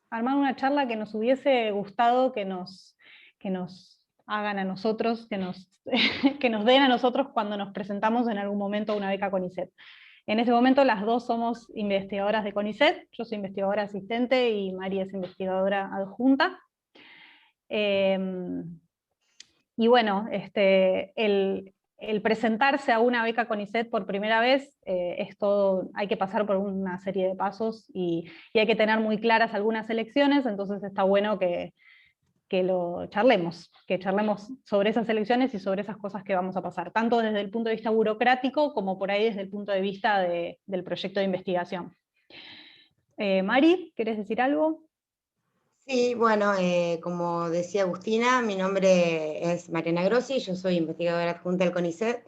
armar una charla que nos hubiese gustado que nos hagan a nosotros, que nos den a nosotros cuando nos presentamos en algún momento a una beca CONICET. En ese momento las dos somos investigadoras de CONICET, yo soy investigadora asistente y Mari es investigadora adjunta. Y bueno, el presentarse a una beca CONICET por primera vez es todo, hay que pasar por una serie de pasos y hay que tener muy claras algunas elecciones, entonces está bueno que que charlemos sobre esas elecciones y sobre esas cosas que vamos a pasar, tanto desde el punto de vista burocrático como por ahí desde el punto de vista del proyecto de investigación. Mari, ¿querés decir algo? Sí, bueno, como decía Agustina, mi nombre es Mariana Grossi, yo soy investigadora adjunta del CONICET.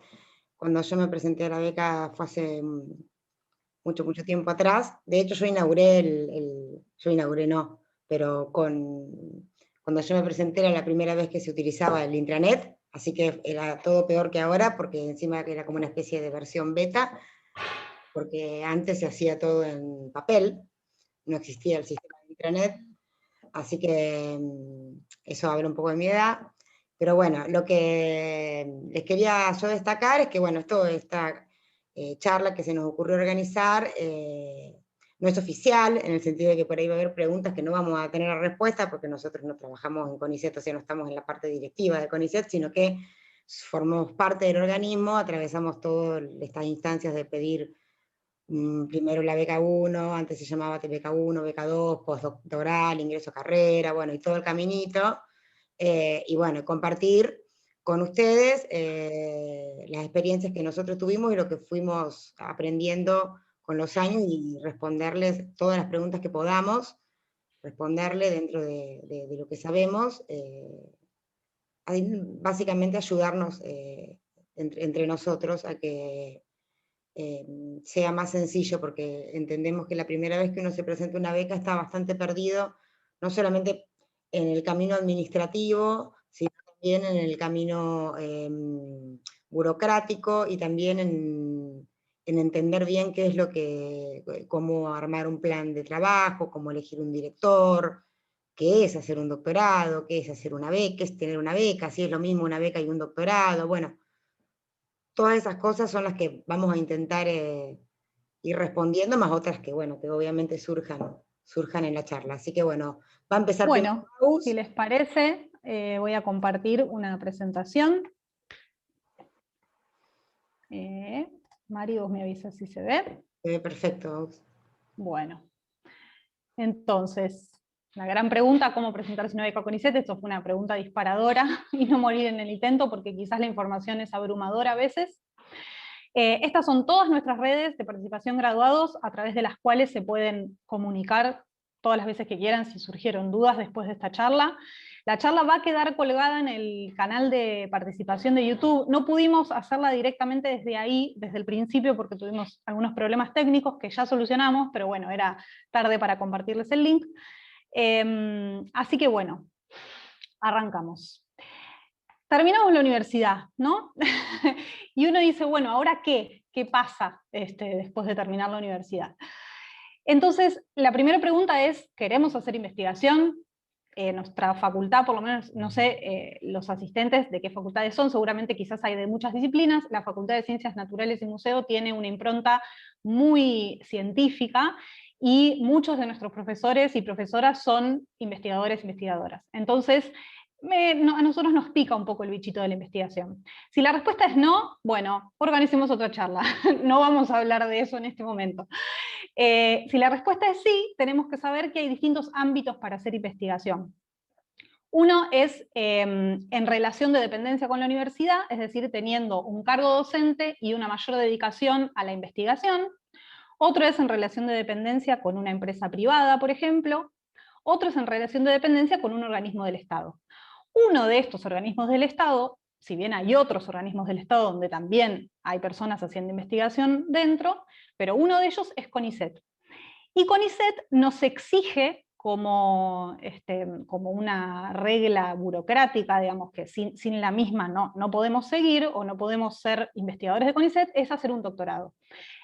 Cuando yo me presenté a la beca fue hace mucho tiempo atrás. De hecho, yo inauguré yo inauguré no, pero cuando yo me presenté era la primera vez que se utilizaba el intranet, así que era todo peor que ahora, porque encima era como una especie de versión beta, porque antes se hacía todo en papel, no existía el sistema de intranet. Así que eso habla un poco de mi edad. Pero bueno, lo que les quería yo destacar es que, bueno, esta charla que se nos ocurrió organizar no es oficial, en el sentido de que por ahí va a haber preguntas que no vamos a tener la respuesta, porque nosotros no trabajamos en CONICET, o sea, no estamos en la parte directiva de CONICET, sino que formamos parte del organismo, atravesamos todas estas instancias de pedir primero la beca 1, antes se llamaba beca 1, beca 2, postdoctoral, ingreso a carrera, bueno, y todo el caminito. Y bueno, compartir con ustedes las experiencias que nosotros tuvimos y lo que fuimos aprendiendo con los años y responderles todas las preguntas que podamos, responderle dentro de lo que sabemos, básicamente ayudarnos entre nosotros a que sea más sencillo, porque entendemos que la primera vez que uno se presenta una beca está bastante perdido, no solamente en el camino administrativo, sino también en el camino burocrático y también en entender bien qué es cómo armar un plan de trabajo, cómo elegir un director, qué es hacer un doctorado, qué es hacer una beca, qué es tener una beca, si es lo mismo una beca y un doctorado, bueno, todas esas cosas son las que vamos a intentar ir respondiendo, más otras que, bueno, que obviamente surjan en la charla. Así que, bueno, va a empezar primero Bueno, si Agus. les parece, voy a compartir una presentación. Mari, vos me avisas si se ve. Perfecto, Agus. Bueno, entonces, la gran pregunta, ¿cómo presentarse una beca CONICET? Esto fue una pregunta disparadora y no morir en el intento porque quizás la información es abrumadora a veces. Estas son todas nuestras redes de participación graduados a través de las cuales se pueden comunicar todas las veces que quieran si surgieron dudas después de esta charla. La charla va a quedar colgada en el canal de participación de YouTube. No pudimos hacerla directamente desde ahí, desde el principio, porque tuvimos algunos problemas técnicos que ya solucionamos, pero bueno, era tarde para compartirles el link. Así que bueno, arrancamos. Terminamos la universidad, ¿no? Y uno dice, bueno, ¿ahora qué? ¿Qué pasa después de terminar la universidad? Entonces, la primera pregunta es, ¿queremos hacer investigación? Nuestra facultad, por lo menos, no sé, los asistentes de qué facultades son, seguramente quizás hay de muchas disciplinas. La Facultad de Ciencias Naturales y Museo tiene una impronta muy científica y muchos de nuestros profesores y profesoras son investigadores e investigadoras. Entonces, a nosotros nos pica un poco el bichito de la investigación. Si la respuesta es no, bueno, organicemos otra charla. No vamos a hablar de eso en este momento. Si la respuesta es sí, tenemos que saber que hay distintos ámbitos para hacer investigación. Uno es en relación de dependencia con la universidad, es decir, teniendo un cargo docente y una mayor dedicación a la investigación. Otro es en relación de dependencia con una empresa privada, por ejemplo. Otro es en relación de dependencia con un organismo del Estado. Uno de estos organismos del Estado, si bien hay otros organismos del Estado donde también hay personas haciendo investigación dentro, pero uno de ellos es CONICET. Y CONICET nos exige como una regla burocrática, digamos, que sin la misma no podemos seguir o no podemos ser investigadores de CONICET, es hacer un doctorado.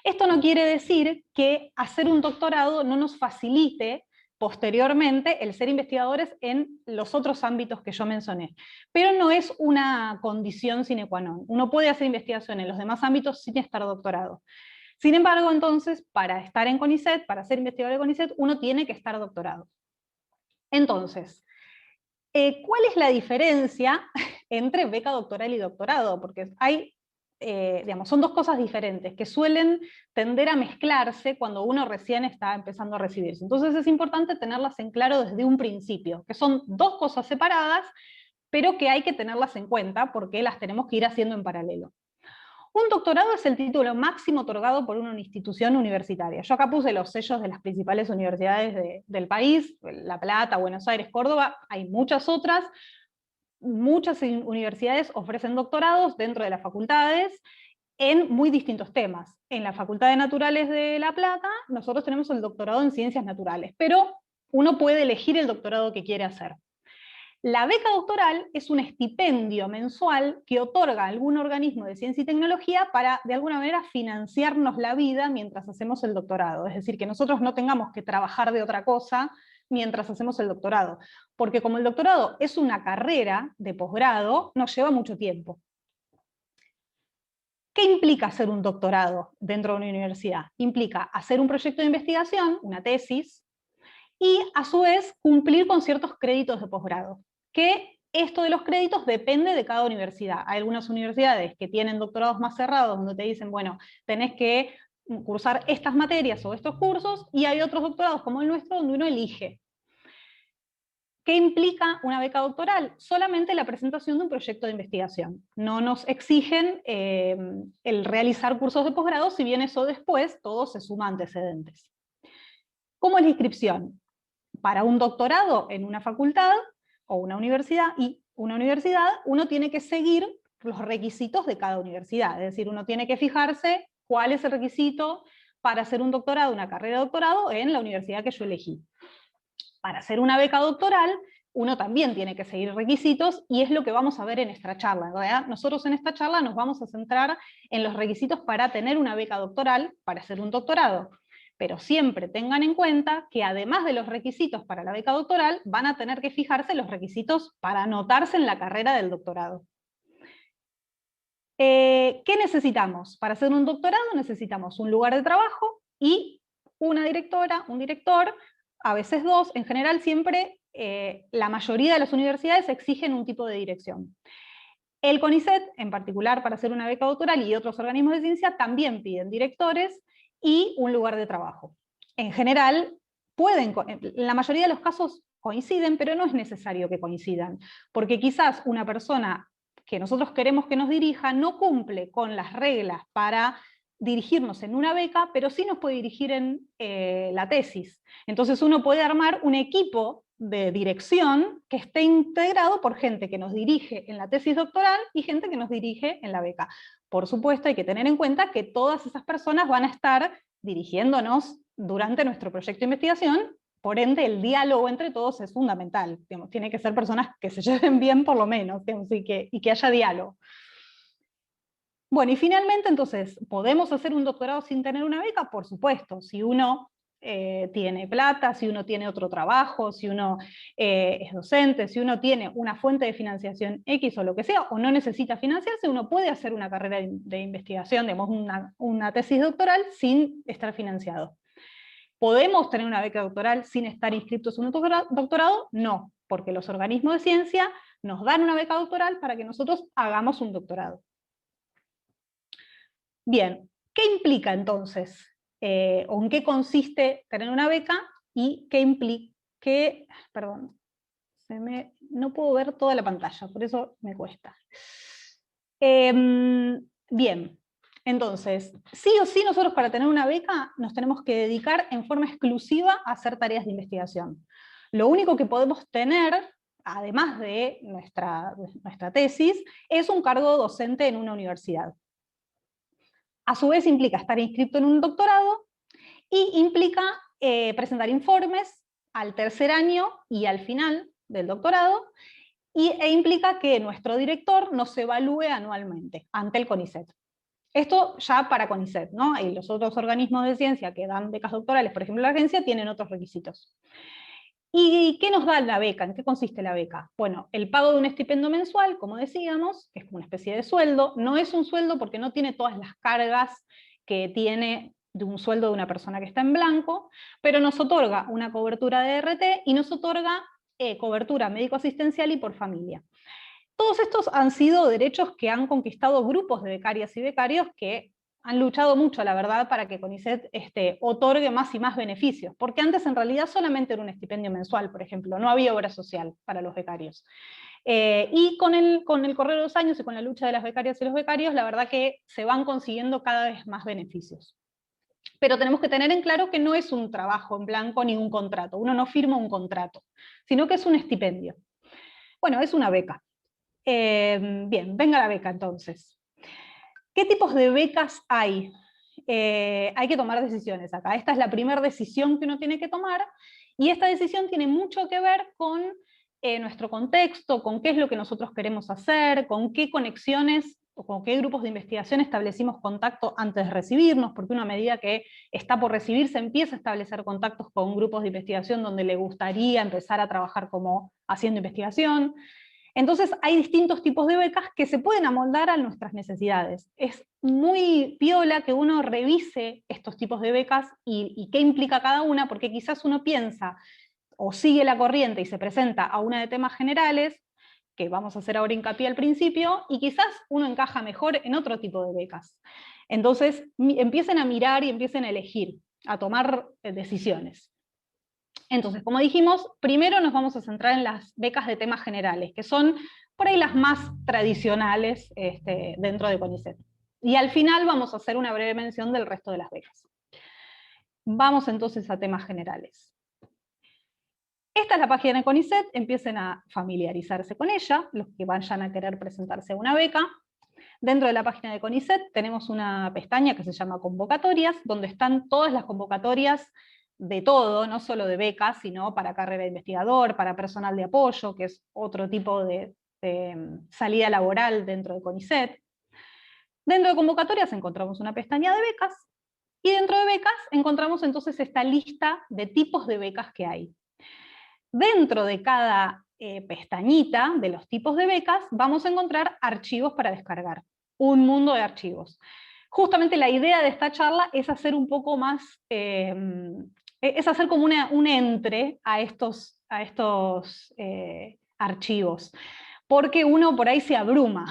Esto no quiere decir que hacer un doctorado no nos facilite posteriormente el ser investigadores en los otros ámbitos que yo mencioné. Pero no es una condición sine qua non. Uno puede hacer investigación en los demás ámbitos sin estar doctorado. Sin embargo, entonces, para estar en CONICET, para ser investigador de CONICET, uno tiene que estar doctorado. Entonces, ¿cuál es la diferencia entre beca doctoral y doctorado? Porque hay, digamos, son dos cosas diferentes que suelen tender a mezclarse cuando uno recién está empezando a recibirse. Entonces es importante tenerlas en claro desde un principio, que son dos cosas separadas, pero que hay que tenerlas en cuenta porque las tenemos que ir haciendo en paralelo. Un doctorado es el título máximo otorgado por una institución universitaria. Yo acá puse los sellos de las principales universidades del país, La Plata, Buenos Aires, Córdoba, hay muchas otras. Muchas universidades ofrecen doctorados dentro de las facultades en muy distintos temas. En la Facultad de Naturales de La Plata, nosotros tenemos el doctorado en Ciencias Naturales, pero uno puede elegir el doctorado que quiere hacer. La beca doctoral es un estipendio mensual que otorga algún organismo de ciencia y tecnología para, de alguna manera, financiarnos la vida mientras hacemos el doctorado. Es decir, que nosotros no tengamos que trabajar de otra cosa mientras hacemos el doctorado. Porque como el doctorado es una carrera de posgrado, nos lleva mucho tiempo. ¿Qué implica hacer un doctorado dentro de una universidad? Implica hacer un proyecto de investigación, una tesis, y a su vez cumplir con ciertos créditos de posgrado. Que esto de los créditos depende de cada universidad. Hay algunas universidades que tienen doctorados más cerrados, donde te dicen, bueno, tenés que cursar estas materias o estos cursos, y hay otros doctorados como el nuestro, donde uno elige. ¿Qué implica una beca doctoral? Solamente la presentación de un proyecto de investigación. No nos exigen el realizar cursos de posgrado, si bien eso después todo se suma a antecedentes. ¿Cómo es la inscripción? Para un doctorado en una facultad o una universidad, uno tiene que seguir los requisitos de cada universidad. Es decir, uno tiene que fijarse cuál es el requisito para hacer un doctorado, una carrera de doctorado en la universidad que yo elegí. Para hacer una beca doctoral, uno también tiene que seguir requisitos, y es lo que vamos a ver en esta charla, ¿verdad? Nosotros en esta charla nos vamos a centrar en los requisitos para tener una beca doctoral, para hacer un doctorado. Pero siempre tengan en cuenta que además de los requisitos para la beca doctoral, van a tener que fijarse los requisitos para anotarse en la carrera del doctorado. ¿Qué necesitamos? Para hacer un doctorado necesitamos un lugar de trabajo y una directora, un director, a veces dos. En general siempre la mayoría de las universidades exigen un tipo de dirección. El CONICET, en particular para hacer una beca doctoral, y otros organismos de ciencia también piden directores y un lugar de trabajo. En general, en la mayoría de los casos coinciden, pero no es necesario que coincidan, porque quizás una persona que nosotros queremos que nos dirija no cumple con las reglas para dirigirnos en una beca, pero sí nos puede dirigir en la tesis. Entonces uno puede armar un equipo de dirección que esté integrado por gente que nos dirige en la tesis doctoral y gente que nos dirige en la beca. Por supuesto, hay que tener en cuenta que todas esas personas van a estar dirigiéndonos durante nuestro proyecto de investigación, por ende el diálogo entre todos es fundamental. Digamos, tiene que ser personas que se lleven bien por lo menos, digamos, y que haya diálogo. Bueno, y finalmente entonces, ¿podemos hacer un doctorado sin tener una beca? Por supuesto, si uno tiene plata, si uno tiene otro trabajo, si uno es docente, si uno tiene una fuente de financiación X o lo que sea, o no necesita financiarse, uno puede hacer una carrera de investigación, digamos una tesis doctoral sin estar financiado. ¿Podemos tener una beca doctoral sin estar inscritos en un doctorado? No, porque los organismos de ciencia nos dan una beca doctoral para que nosotros hagamos un doctorado. Bien, ¿qué implica entonces? ¿O en qué consiste tener una beca? Y qué implica, perdón, no puedo ver toda la pantalla, por eso me cuesta. Bien, entonces, sí o sí nosotros para tener una beca nos tenemos que dedicar en forma exclusiva a hacer tareas de investigación. Lo único que podemos tener, además de nuestra tesis, es un cargo docente en una universidad. A su vez implica estar inscrito en un doctorado y implica presentar informes al tercer año y al final del doctorado, e implica que nuestro director nos evalúe anualmente ante el CONICET. Esto ya para CONICET, ¿no? Y los otros organismos de ciencia que dan becas doctorales, por ejemplo la agencia, tienen otros requisitos. ¿Y qué nos da la beca? ¿En qué consiste la beca? Bueno, el pago de un estipendio mensual, como decíamos, que es como una especie de sueldo, no es un sueldo porque no tiene todas las cargas que tiene de un sueldo de una persona que está en blanco, pero nos otorga una cobertura de RT y nos otorga cobertura médico-asistencial y por familia. Todos estos han sido derechos que han conquistado grupos de becarias y becarios que han luchado mucho, la verdad, para que CONICET otorgue más y más beneficios, porque antes en realidad solamente era un estipendio mensual, por ejemplo, no había obra social para los becarios. Y con el correr de los años y con la lucha de las becarias y los becarios, la verdad que se van consiguiendo cada vez más beneficios. Pero tenemos que tener en claro que no es un trabajo en blanco ni un contrato, uno no firma un contrato, sino que es un estipendio. Bueno, es una beca. Bien, venga la beca entonces. ¿Qué tipos de becas hay? Hay que tomar decisiones acá. Esta es la primera decisión que uno tiene que tomar, y esta decisión tiene mucho que ver con nuestro contexto, con qué es lo que nosotros queremos hacer, con qué conexiones o con qué grupos de investigación establecimos contacto antes de recibirnos, porque una medida que está por recibirse empieza a establecer contactos con grupos de investigación donde le gustaría empezar a trabajar como haciendo investigación. Entonces hay distintos tipos de becas que se pueden amoldar a nuestras necesidades. Es muy piola que uno revise estos tipos de becas y qué implica cada una, porque quizás uno piensa o sigue la corriente y se presenta a una de temas generales, que vamos a hacer ahora hincapié al principio, y quizás uno encaja mejor en otro tipo de becas. Entonces empiecen a mirar y empiecen a elegir, a tomar decisiones. Entonces, como dijimos, primero nos vamos a centrar en las becas de temas generales, que son por ahí las más tradicionales dentro de CONICET. Y al final vamos a hacer una breve mención del resto de las becas. Vamos entonces a temas generales. Esta es la página de CONICET, empiecen a familiarizarse con ella, los que vayan a querer presentarse a una beca. Dentro de la página de CONICET tenemos una pestaña que se llama convocatorias, donde están todas las convocatorias de todo, no solo de becas, sino para carrera de investigador, para personal de apoyo, que es otro tipo de salida laboral dentro de CONICET. Dentro de convocatorias encontramos una pestaña de becas, y dentro de becas encontramos entonces esta lista de tipos de becas que hay. Dentro de cada pestañita de los tipos de becas vamos a encontrar archivos para descargar, un mundo de archivos. Justamente la idea de esta charla es hacer un poco más, es hacer como un entre a estos archivos, porque uno por ahí se abruma.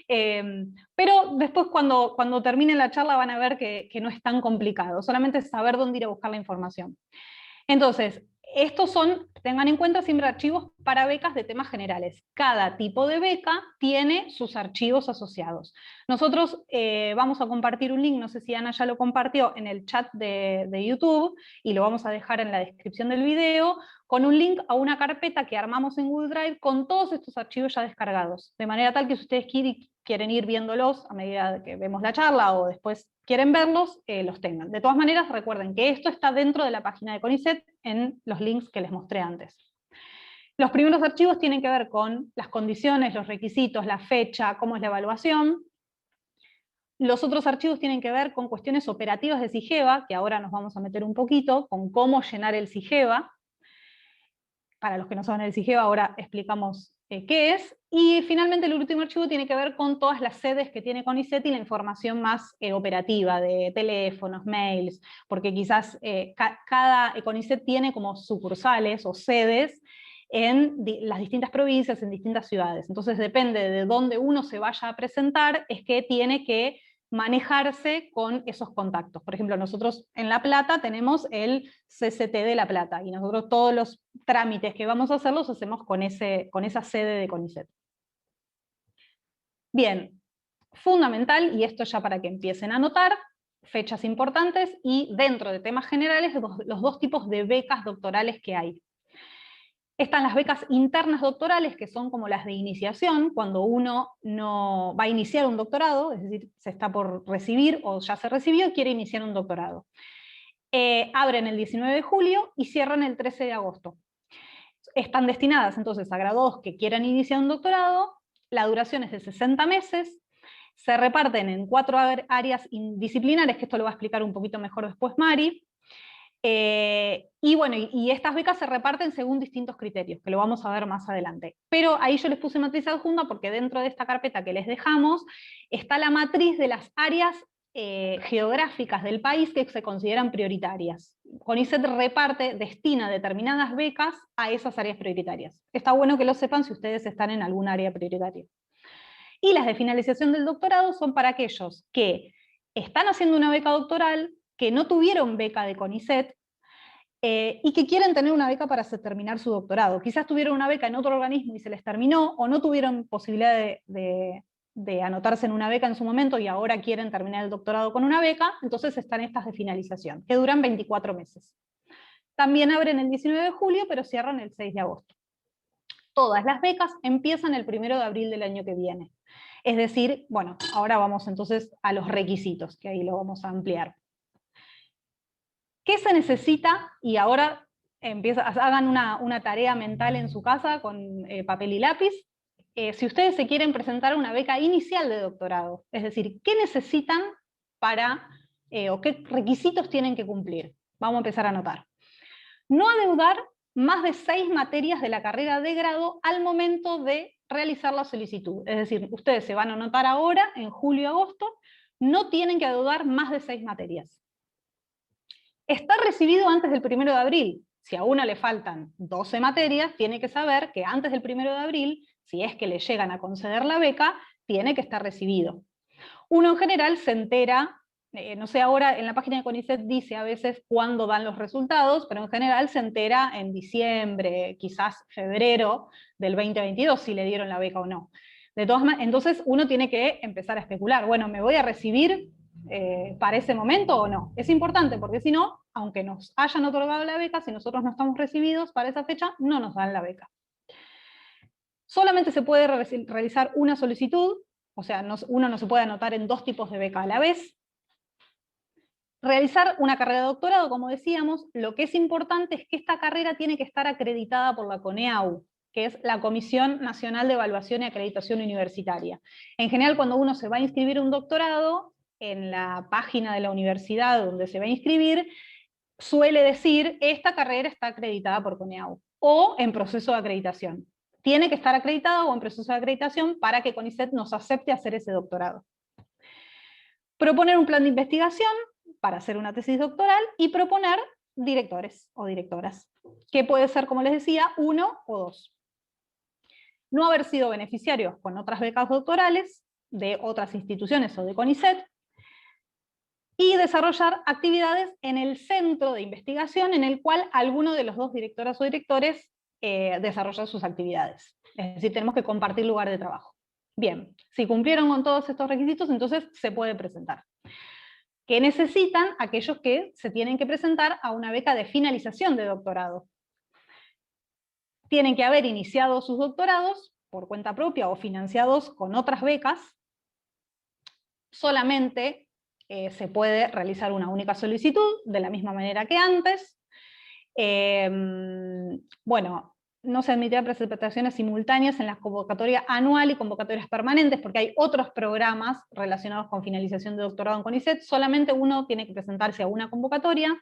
Pero después cuando termine la charla van a ver que no es tan complicado, solamente es saber dónde ir a buscar la información. Entonces, estos son, tengan en cuenta siempre archivos para becas de temas generales. Cada tipo de beca tiene sus archivos asociados. Nosotros vamos a compartir un link, no sé si Ana ya lo compartió en el chat de YouTube, y lo vamos a dejar en la descripción del video, con un link a una carpeta que armamos en Google Drive con todos estos archivos ya descargados. De manera tal que si ustedes quieren ir viéndolos a medida que vemos la charla o después quieren verlos, los tengan. De todas maneras, recuerden que esto está dentro de la página de CONICET en los links que les mostré antes. Los primeros archivos tienen que ver con las condiciones, los requisitos, la fecha, cómo es la evaluación. Los otros archivos tienen que ver con cuestiones operativas de SIGEVA, que ahora nos vamos a meter un poquito, con cómo llenar el SIGEVA. Para los que no saben el SIGEVA, ahora explicamos qué es. Y finalmente el último archivo tiene que ver con todas las sedes que tiene CONICET y la información más operativa de teléfonos, mails, porque quizás cada CONICET tiene como sucursales o sedes en las distintas provincias, en distintas ciudades. Entonces depende de dónde uno se vaya a presentar, es que tiene que manejarse con esos contactos. Por ejemplo, nosotros en La Plata tenemos el CCT de La Plata, y nosotros todos los trámites que vamos a hacer los hacemos con esa sede de CONICET. Bien, fundamental, y esto ya para que empiecen a anotar, fechas importantes, y dentro de temas generales, los dos tipos de becas doctorales que hay. Están las becas internas doctorales, que son como las de iniciación, cuando uno no va a iniciar un doctorado, es decir, se está por recibir o ya se recibió y quiere iniciar un doctorado. Abren el 19 de julio y cierran el 13 de agosto. Están destinadas entonces a graduados que quieran iniciar un doctorado, la duración es de 60 meses, se reparten en 4 áreas disciplinares, que esto lo va a explicar un poquito mejor después Mari. Y bueno, y estas becas se reparten según distintos criterios, que lo vamos a ver más adelante. Pero ahí yo les puse matriz adjunta porque dentro de esta carpeta que les dejamos está la matriz de las áreas geográficas del país que se consideran prioritarias. CONICET destina determinadas becas a esas áreas prioritarias. Está bueno que lo sepan si ustedes están en algún área prioritaria. Y las de finalización del doctorado son para aquellos que están haciendo una beca doctoral, que no tuvieron beca de CONICET, y que quieren tener una beca para terminar su doctorado. Quizás tuvieron una beca en otro organismo y se les terminó, o no tuvieron posibilidad de anotarse en una beca en su momento y ahora quieren terminar el doctorado con una beca, entonces están estas de finalización, que duran 24 meses. También abren el 19 de julio, pero cierran el 6 de agosto. Todas las becas empiezan el 1 de abril del año que viene. Es decir, bueno, ahora vamos entonces a los requisitos, que ahí lo vamos a ampliar. ¿Qué se necesita? Y ahora hagan una tarea mental en su casa con papel y lápiz. Si ustedes se quieren presentar a una beca inicial de doctorado, es decir, ¿qué necesitan o qué requisitos tienen que cumplir? Vamos a empezar a anotar. No adeudar más de 6 materias de la carrera de grado al momento de realizar la solicitud. Es decir, ustedes se van a anotar ahora, en julio-agosto, no tienen que adeudar más de 6 materias. Está recibido antes del 1 de abril. Si a uno le faltan 12 materias, tiene que saber que antes del 1 de abril, si es que le llegan a conceder la beca, tiene que estar recibido. Uno en general se entera, no sé, ahora en la página de CONICET dice a veces cuándo dan los resultados, pero en general se entera en diciembre, quizás febrero del 2022, si le dieron la beca o no. De todas maneras, entonces uno tiene que empezar a especular, bueno, ¿me voy a recibir para ese momento o no? Es importante porque si no, aunque nos hayan otorgado la beca, si nosotros no estamos recibidos para esa fecha, no nos dan la beca. Solamente se puede realizar una solicitud, o sea, uno no se puede anotar en 2 tipos de beca a la vez. Realizar una carrera de doctorado, como decíamos, lo que es importante es que esta carrera tiene que estar acreditada por la CONEAU, que es la Comisión Nacional de Evaluación y Acreditación Universitaria. En general, cuando uno se va a inscribir a un doctorado, en la página de la universidad donde se va a inscribir, suele decir, esta carrera está acreditada por CONEAU, o en proceso de acreditación. Tiene que estar acreditada o en proceso de acreditación para que CONICET nos acepte hacer ese doctorado. Proponer un plan de investigación para hacer una tesis doctoral y proponer directores o directoras, que puede ser, como les decía, 1 o 2. No haber sido beneficiarios con otras becas doctorales de otras instituciones o de CONICET, y desarrollar actividades en el centro de investigación en el cual alguno de los 2 directoras o directores desarrolla sus actividades. Es decir, tenemos que compartir lugar de trabajo. Bien, si cumplieron con todos estos requisitos, entonces se puede presentar. ¿Qué necesitan aquellos que se tienen que presentar a una beca de finalización de doctorado? Tienen que haber iniciado sus doctorados por cuenta propia o financiados con otras becas. Solamente se puede realizar una única solicitud, de la misma manera que antes. Bueno, no se admitirán presentaciones simultáneas en la convocatoria anual y convocatorias permanentes, porque hay otros programas relacionados con finalización de doctorado en CONICET, solamente uno tiene que presentarse a una convocatoria.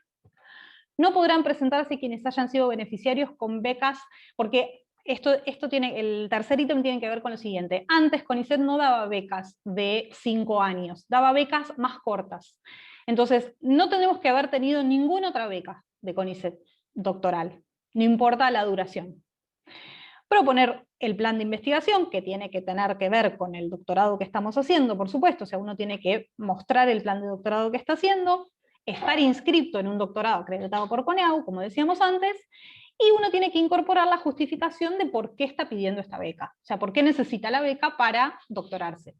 No podrán presentarse quienes hayan sido beneficiarios con becas, porque esto tiene, el tercer ítem tiene que ver con lo siguiente. Antes CONICET no daba becas de 5 años, daba becas más cortas. Entonces, no tenemos que haber tenido ninguna otra beca de CONICET doctoral, no importa la duración. Proponer el plan de investigación, que tiene que tener que ver con el doctorado que estamos haciendo, por supuesto, o sea, uno tiene que mostrar el plan de doctorado que está haciendo, estar inscrito en un doctorado acreditado por CONEAU, como decíamos antes, y uno tiene que incorporar la justificación de por qué está pidiendo esta beca, o sea, por qué necesita la beca para doctorarse.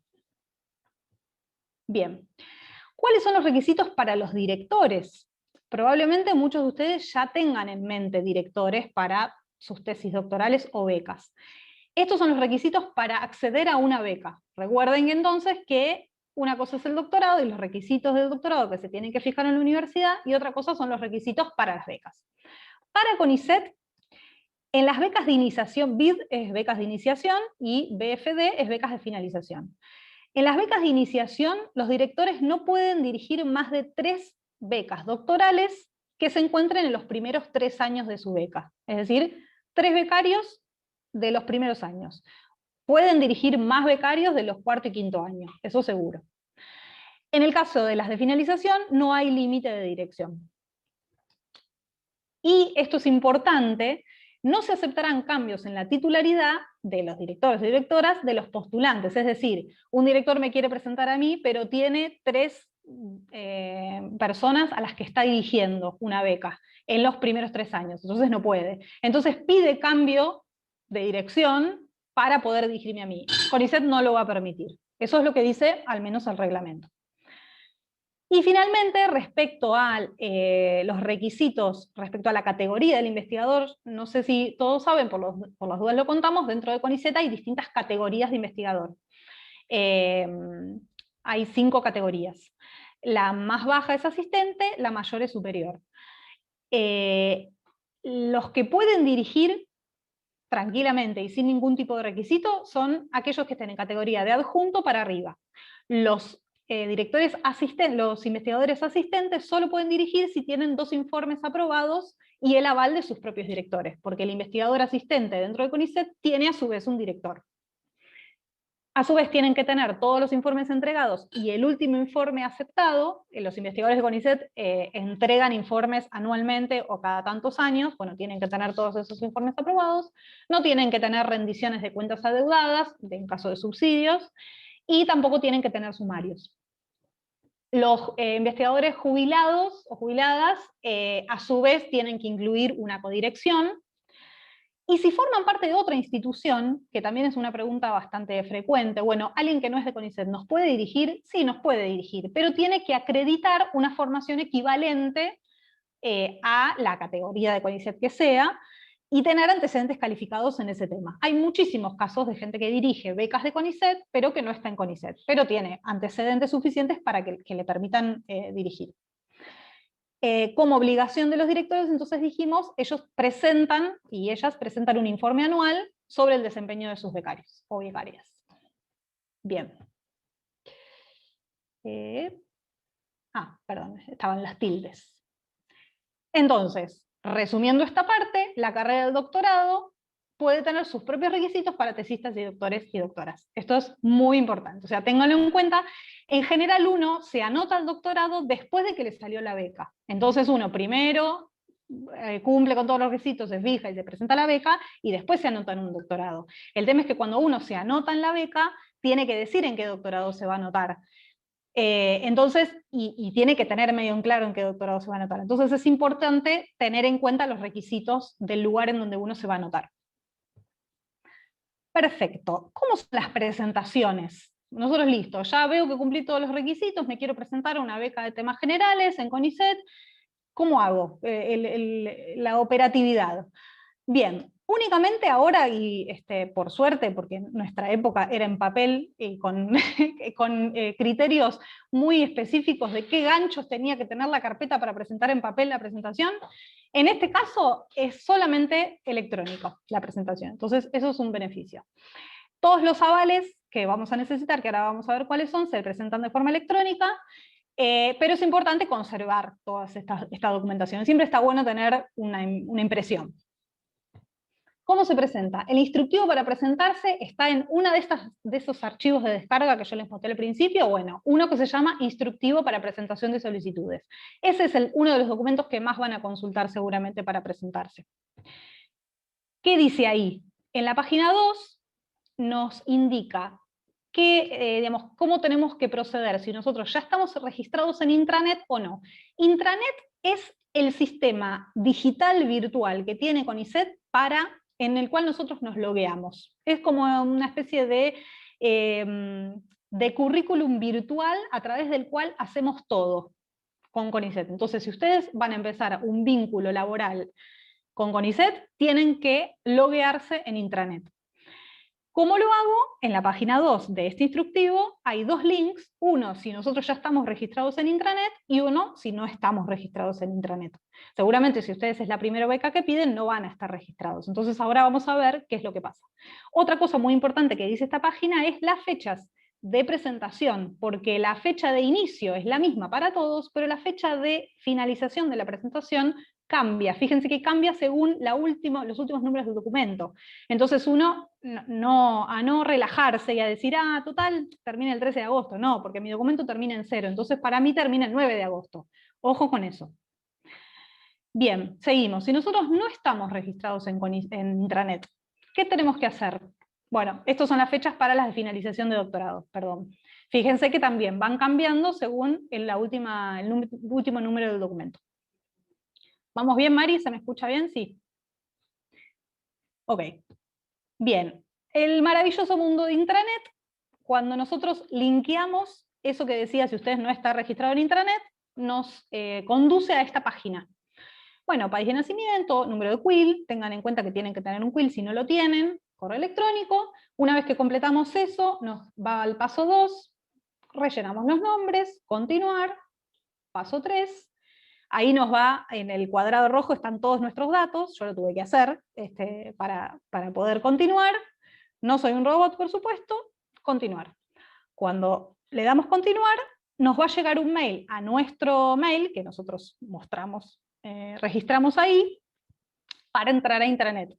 Bien, ¿cuáles son los requisitos para los directores? Probablemente muchos de ustedes ya tengan en mente directores para sus tesis doctorales o becas. Estos son los requisitos para acceder a una beca. Recuerden entonces que una cosa es el doctorado y los requisitos del doctorado que se tienen que fijar en la universidad, y otra cosa son los requisitos para las becas. Para CONICET, en las becas de iniciación, BID es becas de iniciación y BFD es becas de finalización. En las becas de iniciación, los directores no pueden dirigir más de 3 becas doctorales que se encuentren en los primeros 3 años de su beca. Es decir, 3 becarios de los primeros años. Pueden dirigir más becarios de los 4º y 5º años, eso seguro. En el caso de las de finalización, no hay límite de dirección. Y esto es importante, no se aceptarán cambios en la titularidad de los directores y directoras de los postulantes. Es decir, un director me quiere presentar a mí, pero tiene 3 personas a las que está dirigiendo una beca en los primeros 3 años, entonces no puede. Entonces pide cambio de dirección para poder dirigirme a mí. CONICET no lo va a permitir. Eso es lo que dice al menos el reglamento. Y finalmente, respecto a los requisitos, respecto a la categoría del investigador, no sé si todos saben, por las dudas lo contamos, dentro de CONICET hay distintas categorías de investigador. Hay 5 categorías. La más baja es asistente, la mayor es superior. Los que pueden dirigir tranquilamente y sin ningún tipo de requisito son aquellos que estén en categoría de adjunto para arriba. Los directores asistentes, los investigadores asistentes solo pueden dirigir si tienen 2 informes aprobados y el aval de sus propios directores, porque el investigador asistente dentro de CONICET tiene a su vez un director. A su vez tienen que tener todos los informes entregados y el último informe aceptado. Los investigadores de CONICET entregan informes anualmente o cada tantos años. Bueno, tienen que tener todos esos informes aprobados. No tienen que tener rendiciones de cuentas adeudadas, en caso de subsidios, y tampoco tienen que tener sumarios. Los investigadores jubilados o jubiladas, a su vez, tienen que incluir una codirección. Y si forman parte de otra institución, que también es una pregunta bastante frecuente, bueno, ¿alguien que no es de CONICET nos puede dirigir? Sí, nos puede dirigir, pero tiene que acreditar una formación equivalente a la categoría de CONICET que sea, y tener antecedentes calificados en ese tema. Hay muchísimos casos de gente que dirige becas de CONICET, pero que no está en CONICET, pero tiene antecedentes suficientes para que le permitan dirigir. Como obligación de los directores, entonces dijimos, ellos presentan, y ellas presentan un informe anual sobre el desempeño de sus becarios o becarias. Bien. Perdón, estaban las tildes. Entonces, resumiendo esta parte, la carrera del doctorado puede tener sus propios requisitos para tesistas y doctores y doctoras. Esto es muy importante, o sea, ténganlo en cuenta. En general uno se anota al doctorado después de que le salió la beca. Entonces uno primero cumple con todos los requisitos, se fija y se presenta la beca, y después se anota en un doctorado. El tema es que cuando uno se anota en la beca, tiene que decir en qué doctorado se va a anotar. Entonces, y tiene que tener medio en claro en qué doctorado se va a anotar. Entonces es importante tener en cuenta los requisitos del lugar en donde uno se va a anotar. Perfecto. ¿Cómo son las presentaciones? Nosotros listo, ya veo que cumplí todos los requisitos, me quiero presentar a una beca de temas generales en CONICET. ¿Cómo hago la operatividad? Bien, únicamente ahora, y por suerte, porque en nuestra época era en papel y con criterios muy específicos de qué ganchos tenía que tener la carpeta para presentar en papel la presentación, en este caso es solamente electrónico la presentación, entonces eso es un beneficio. Todos los avales que vamos a necesitar, que ahora vamos a ver cuáles son, se presentan de forma electrónica, pero es importante conservar toda esta documentación. Siempre está bueno tener una impresión. ¿Cómo se presenta? El instructivo para presentarse está en una de esos archivos de descarga que yo les mostré al principio, bueno, uno que se llama Instructivo para presentación de solicitudes. Ese es uno de los documentos que más van a consultar seguramente para presentarse. ¿Qué dice ahí? En la página 2 nos indica cómo tenemos que proceder, si nosotros ya estamos registrados en Intranet o no. Intranet es el sistema digital virtual que tiene CONICET en el cual nosotros nos logueamos. Es como una especie de currículum virtual a través del cual hacemos todo con CONICET. Entonces, si ustedes van a empezar un vínculo laboral con CONICET, tienen que loguearse en Intranet. ¿Cómo lo hago? En la página 2 de este instructivo hay 2 links, uno si nosotros ya estamos registrados en Intranet y uno si no estamos registrados en Intranet. Seguramente si ustedes es la primera beca que piden no van a estar registrados, entonces ahora vamos a ver qué es lo que pasa. Otra cosa muy importante que dice esta página es las fechas de presentación, porque la fecha de inicio es la misma para todos, pero la fecha de finalización de la presentación cambia. Fíjense que cambia según los últimos números del documento. Entonces uno, a no relajarse y a decir, total, termina el 13 de agosto. No, porque mi documento termina en 0, entonces para mí termina el 9 de agosto. Ojo con eso. Bien, seguimos. Si nosotros no estamos registrados en intranet, ¿qué tenemos que hacer? Bueno, estas son las fechas para la finalización de doctorado, perdón. Fíjense que también van cambiando según el último número del documento. ¿Vamos bien, Mari? ¿Se me escucha bien? Sí. Ok. Bien. El maravilloso mundo de intranet, cuando nosotros linkeamos eso que decía, si ustedes no están registrados en intranet, nos conduce a esta página. Bueno, país de nacimiento, número de quill, tengan en cuenta que tienen que tener un quill si no lo tienen, correo electrónico. Una vez que completamos eso, nos va al paso 2, rellenamos los nombres, continuar, paso 3, ahí nos va, en el cuadrado rojo están todos nuestros datos, yo lo tuve que hacer para poder continuar, no soy un robot por supuesto, continuar. Cuando le damos continuar, nos va a llegar un mail a nuestro mail, que nosotros registramos ahí, para entrar a intranet,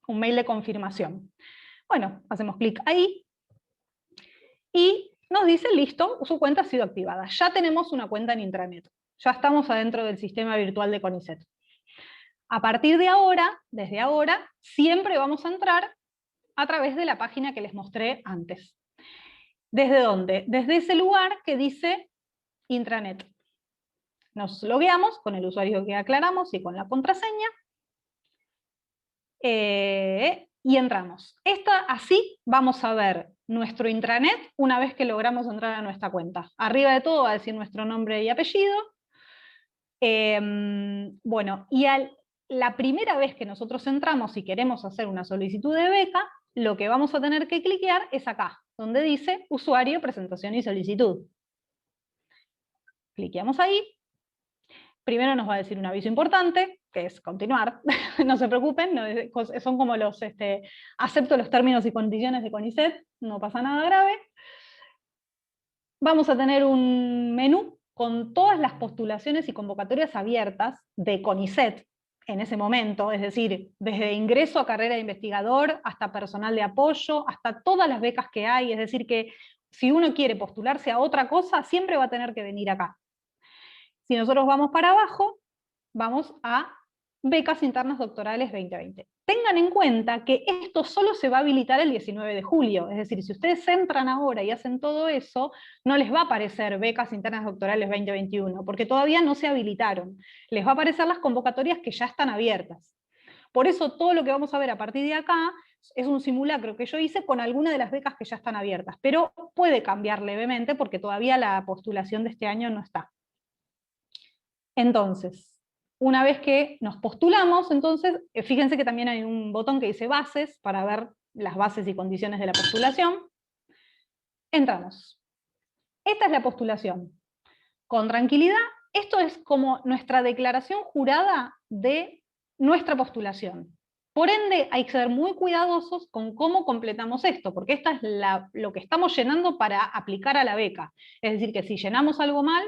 un mail de confirmación. Bueno, hacemos clic ahí, y nos dice, listo, su cuenta ha sido activada. Ya tenemos una cuenta en intranet. Ya estamos adentro del sistema virtual de CONICET. A partir de ahora, desde ahora, siempre vamos a entrar a través de la página que les mostré antes. ¿Desde dónde? Desde ese lugar que dice intranet. Nos logueamos con el usuario que aclaramos y con la contraseña. Y entramos. Así vamos a ver nuestro intranet una vez que logramos entrar a nuestra cuenta. Arriba de todo va a decir nuestro nombre y apellido. Bueno, y la primera vez que nosotros entramos y queremos hacer una solicitud de beca, lo que vamos a tener que cliquear es acá, donde dice usuario, presentación y solicitud. Cliqueamos ahí. Primero nos va a decir un aviso importante, que es continuar, no se preocupen, son como los, acepto los términos y condiciones de CONICET, no pasa nada grave. Vamos a tener un menú con todas las postulaciones y convocatorias abiertas de CONICET en ese momento, es decir, desde ingreso a carrera de investigador, hasta personal de apoyo, hasta todas las becas que hay, es decir que si uno quiere postularse a otra cosa, siempre va a tener que venir acá. Si nosotros vamos para abajo, vamos a becas internas doctorales 2020. Tengan en cuenta que esto solo se va a habilitar el 19 de julio, es decir, si ustedes entran ahora y hacen todo eso, no les va a aparecer becas internas doctorales 2021, porque todavía no se habilitaron. Les va a aparecer las convocatorias que ya están abiertas. Por eso todo lo que vamos a ver a partir de acá es un simulacro que yo hice con alguna de las becas que ya están abiertas, pero puede cambiar levemente porque todavía la postulación de este año no está. Entonces, una vez que nos postulamos, entonces, fíjense que también hay un botón que dice bases, para ver las bases y condiciones de la postulación. Entramos. Esta es la postulación. Con tranquilidad, esto es como nuestra declaración jurada de nuestra postulación. Por ende, hay que ser muy cuidadosos con cómo completamos esto, porque esta es lo que estamos llenando para aplicar a la beca. Es decir, que si llenamos algo mal,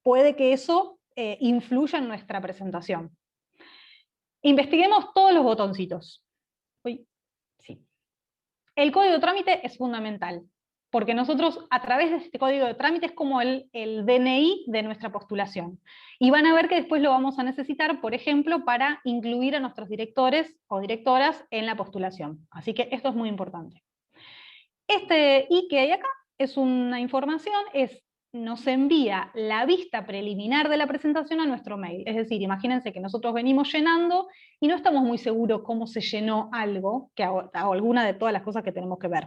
puede que eso influya en nuestra presentación. Investiguemos todos los botoncitos. Sí. El código de trámite es fundamental, porque nosotros a través de este código de trámite es como el DNI de nuestra postulación. Y van a ver que después lo vamos a necesitar, por ejemplo, para incluir a nuestros directores o directoras en la postulación. Así que esto es muy importante. Este I que hay acá es una información, nos envía la vista preliminar de la presentación a nuestro mail. Es decir, imagínense que nosotros venimos llenando y no estamos muy seguros cómo se llenó algo, o alguna de todas las cosas que tenemos que ver.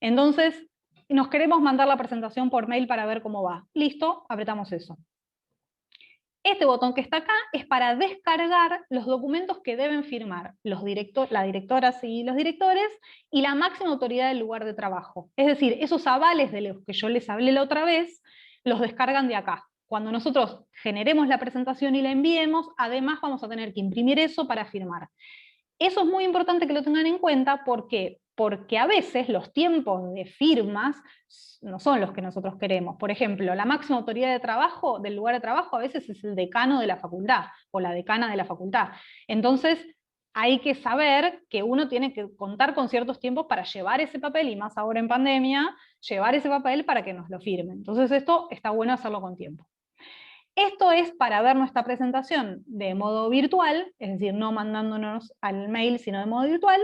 Entonces, nos queremos mandar la presentación por mail para ver cómo va. Listo, apretamos eso. Este botón que está acá es para descargar los documentos que deben firmar las directoras y los directores y la máxima autoridad del lugar de trabajo. Es decir, esos avales de los que yo les hablé la otra vez, los descargan de acá. Cuando nosotros generemos la presentación y la enviemos, además vamos a tener que imprimir eso para firmar. Eso es muy importante que lo tengan en cuenta porque porque a veces los tiempos de firmas no son los que nosotros queremos. Por ejemplo, la máxima autoridad de trabajo del lugar de trabajo a veces es el decano de la facultad, o la decana de la facultad. Entonces, hay que saber que uno tiene que contar con ciertos tiempos para llevar ese papel, y más ahora en pandemia, llevar ese papel para que nos lo firmen. Entonces esto está bueno hacerlo con tiempo. Esto es para ver nuestra presentación de modo virtual, es decir, no mandándonos al mail, sino de modo virtual.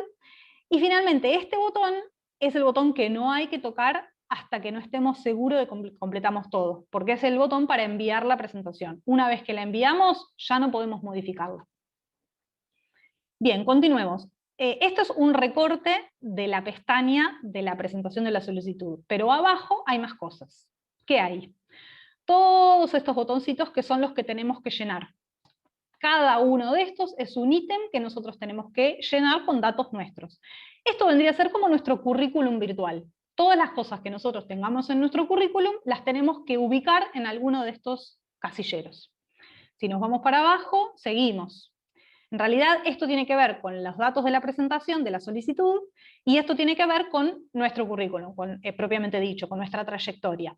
Y finalmente, este botón es el botón que no hay que tocar hasta que no estemos seguros de que completamos todo, porque es el botón para enviar la presentación. Una vez que la enviamos, ya no podemos modificarla. Bien, continuemos. Esto es un recorte de la pestaña de la presentación de la solicitud, pero abajo hay más cosas. ¿Qué hay? Todos estos botoncitos que son los que tenemos que llenar. Cada uno de estos es un ítem que nosotros tenemos que llenar con datos nuestros. Esto vendría a ser como nuestro currículum virtual. Todas las cosas que nosotros tengamos en nuestro currículum las tenemos que ubicar en alguno de estos casilleros. Si nos vamos para abajo, seguimos. En realidad esto tiene que ver con los datos de la presentación, de la solicitud, y esto tiene que ver con nuestro currículum, propiamente dicho, con nuestra trayectoria.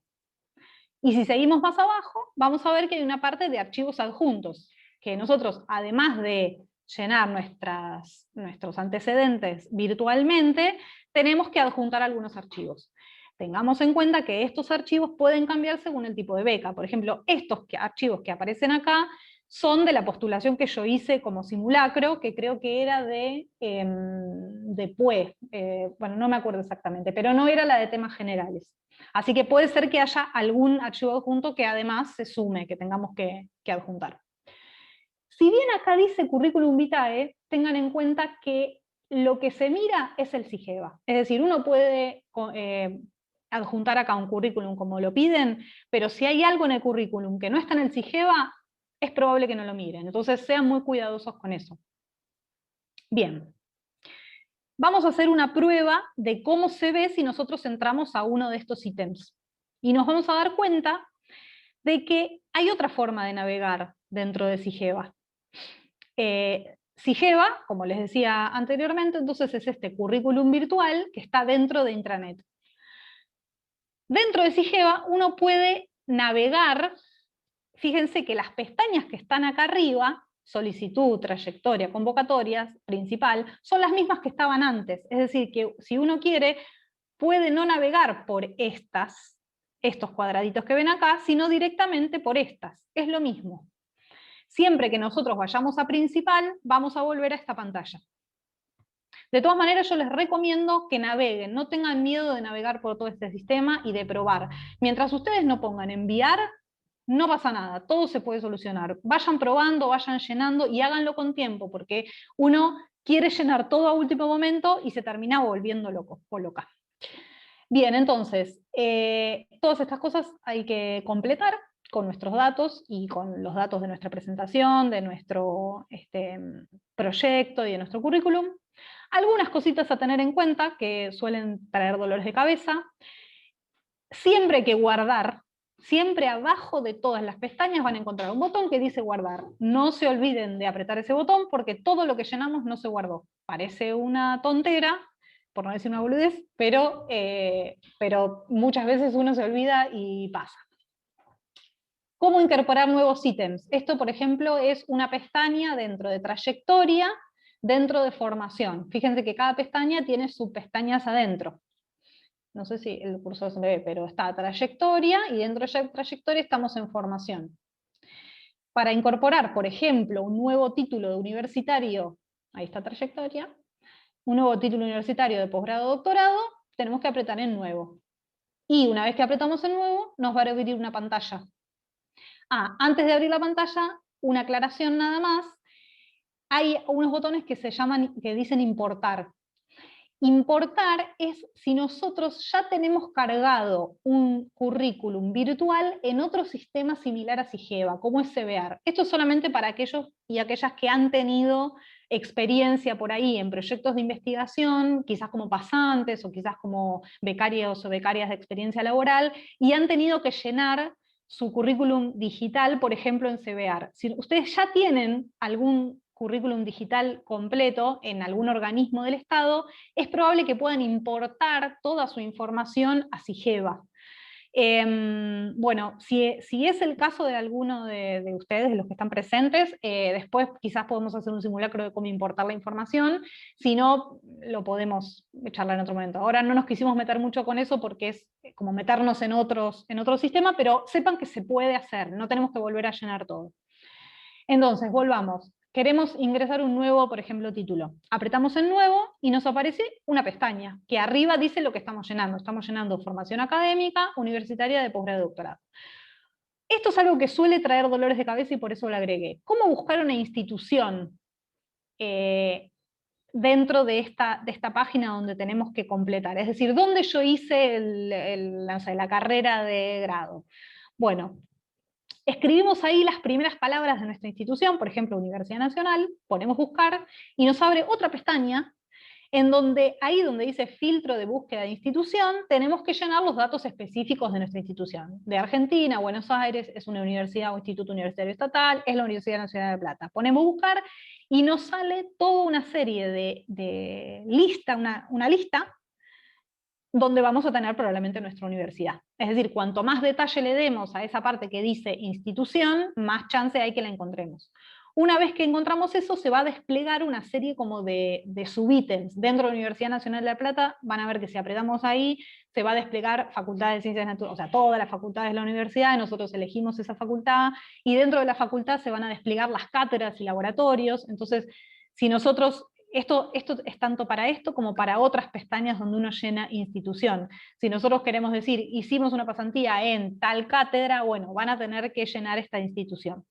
Y si seguimos más abajo, vamos a ver que hay una parte de archivos adjuntos, que nosotros, además de llenar nuestros antecedentes virtualmente, tenemos que adjuntar algunos archivos. Tengamos en cuenta que estos archivos pueden cambiar según el tipo de beca. Por ejemplo, estos archivos que aparecen acá son de la postulación que yo hice como simulacro, que creo que era de PUE, bueno, no me acuerdo exactamente, pero no era la de temas generales. Así que puede ser que haya algún archivo adjunto que además se sume, que tengamos que adjuntar. Si bien acá dice currículum vitae, tengan en cuenta que lo que se mira es el SIGEVA. Es decir, uno puede adjuntar acá un currículum como lo piden, pero si hay algo en el currículum que no está en el SIGEVA, es probable que no lo miren. Entonces sean muy cuidadosos con eso. Bien. Vamos a hacer una prueba de cómo se ve si nosotros entramos a uno de estos ítems. Y nos vamos a dar cuenta de que hay otra forma de navegar dentro de SIGEVA. SIGEVA, como les decía anteriormente, entonces es este currículum virtual que está dentro de intranet. Dentro de SIGEVA uno puede navegar, fíjense que las pestañas que están acá arriba, solicitud, trayectoria, convocatorias, principal, son las mismas que estaban antes. Es decir, que si uno quiere, puede no navegar por estos cuadraditos que ven acá, sino directamente por estas. Es lo mismo. Siempre que nosotros vayamos a principal, vamos a volver a esta pantalla. De todas maneras, yo les recomiendo que naveguen, no tengan miedo de navegar por todo este sistema y de probar. Mientras ustedes no pongan enviar, no pasa nada, todo se puede solucionar. Vayan probando, vayan llenando y háganlo con tiempo, porque uno quiere llenar todo a último momento y se termina volviendo loco o loca. Bien, entonces, todas estas cosas hay que completar con nuestros datos y con los datos de nuestra presentación, de nuestro proyecto y de nuestro currículum. Algunas cositas a tener en cuenta que suelen traer dolores de cabeza. Siempre hay que guardar, siempre abajo de todas las pestañas van a encontrar un botón que dice guardar. No se olviden de apretar ese botón porque todo lo que llenamos no se guardó. Parece una tontera, por no decir una boludez, pero muchas veces uno se olvida y pasa. ¿Cómo incorporar nuevos ítems? Esto, por ejemplo, es una pestaña dentro de trayectoria, dentro de formación. Fíjense que cada pestaña tiene sus pestañas adentro. No sé si el cursor se ve, pero está trayectoria, y dentro de trayectoria estamos en formación. Para incorporar, por ejemplo, un nuevo título de universitario, ahí está trayectoria, un nuevo título universitario de posgrado o doctorado, tenemos que apretar en nuevo. Y una vez que apretamos en nuevo, nos va a abrir una pantalla. Antes de abrir la pantalla, una aclaración nada más, hay unos botones que dicen importar. Importar es si nosotros ya tenemos cargado un currículum virtual en otro sistema similar a SIGEVA, como es CBR. Esto es solamente para aquellos y aquellas que han tenido experiencia por ahí en proyectos de investigación, quizás como pasantes o quizás como becarios o becarias de experiencia laboral, y han tenido que llenar su currículum digital, por ejemplo, en CBR. Si ustedes ya tienen algún currículum digital completo en algún organismo del Estado, es probable que puedan importar toda su información a Sigeva. Bueno, si es el caso de alguno de ustedes, de los que están presentes, después quizás podemos hacer un simulacro de cómo importar la información, si no, lo podemos charlar en otro momento. Ahora no nos quisimos meter mucho con eso porque es como meternos en otro sistema, pero sepan que se puede hacer, no tenemos que volver a llenar todo. Entonces, volvamos. Queremos ingresar un nuevo, por ejemplo, título. Apretamos en nuevo y nos aparece una pestaña que arriba dice lo que estamos llenando. Estamos llenando formación académica, universitaria de posgrado y doctorado. Esto es algo que suele traer dolores de cabeza y por eso lo agregué. ¿Cómo buscar una institución dentro de esta página donde tenemos que completar? Es decir, ¿dónde yo hice no sé, la carrera de grado? Bueno, escribimos ahí las primeras palabras de nuestra institución, por ejemplo, Universidad Nacional, ponemos buscar, y nos abre otra pestaña, en donde ahí donde dice filtro de búsqueda de institución, tenemos que llenar los datos específicos de nuestra institución. De Argentina, Buenos Aires, es una universidad o instituto universitario estatal, es la Universidad Nacional de La Plata. Ponemos buscar, y nos sale toda una serie de lista, una lista, donde vamos a tener probablemente nuestra universidad. Es decir, cuanto más detalle le demos a esa parte que dice institución, más chance hay que la encontremos. Una vez que encontramos eso, se va a desplegar una serie como de subítems. Dentro de la Universidad Nacional de La Plata, van a ver que si apretamos ahí, se va a desplegar Facultad de Ciencias Naturales, o sea, todas las facultades de la universidad, nosotros elegimos esa facultad, y dentro de la facultad se van a desplegar las cátedras y laboratorios. Entonces, si nosotros esto es tanto para esto como para otras pestañas donde uno llena institución. Si nosotros queremos decir, hicimos una pasantía en tal cátedra, bueno, van a tener que llenar esta institución.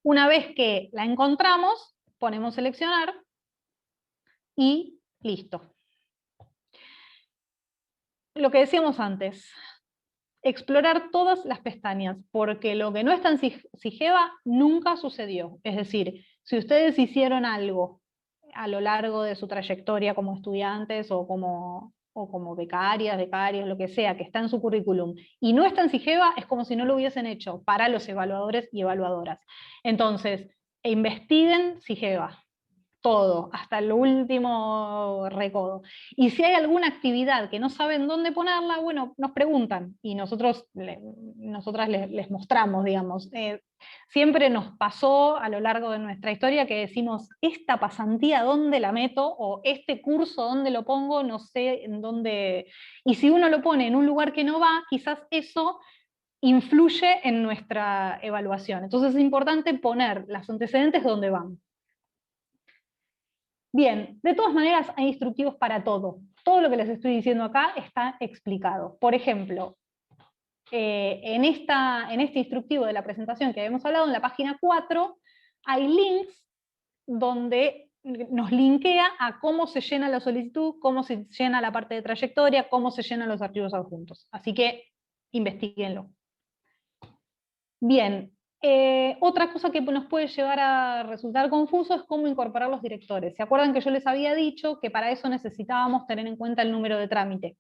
Una vez que la encontramos, ponemos seleccionar y listo. Lo que decíamos antes, explorar todas las pestañas, porque lo que no está en Sigeva nunca sucedió. Es decir, si ustedes hicieron algo a lo largo de su trayectoria como estudiantes o como becarias, lo que sea, que está en su currículum, y no está en Sigeva, es como si no lo hubiesen hecho para los evaluadores y evaluadoras. Entonces, investiguen Sigeva, todo, hasta el último recodo. Y si hay alguna actividad que no saben dónde ponerla, bueno, nos preguntan, y nosotras les mostramos, digamos. Siempre nos pasó a lo largo de nuestra historia que decimos, esta pasantía, ¿dónde la meto? O este curso, ¿dónde lo pongo? No sé en dónde. Y si uno lo pone en un lugar que no va, quizás eso influye en nuestra evaluación. Entonces es importante poner los antecedentes donde van. Bien, de todas maneras hay instructivos para todo. Todo lo que les estoy diciendo acá está explicado. Por ejemplo, en este instructivo de la presentación que habíamos hablado, en la página 4, hay links donde nos linkea a cómo se llena la solicitud, cómo se llena la parte de trayectoria, cómo se llenan los archivos adjuntos. Así que investiguenlo. Bien, otra cosa que nos puede llegar a resultar confuso es cómo incorporar los directores. ¿Se acuerdan que yo les había dicho que para eso necesitábamos tener en cuenta el número de trámite?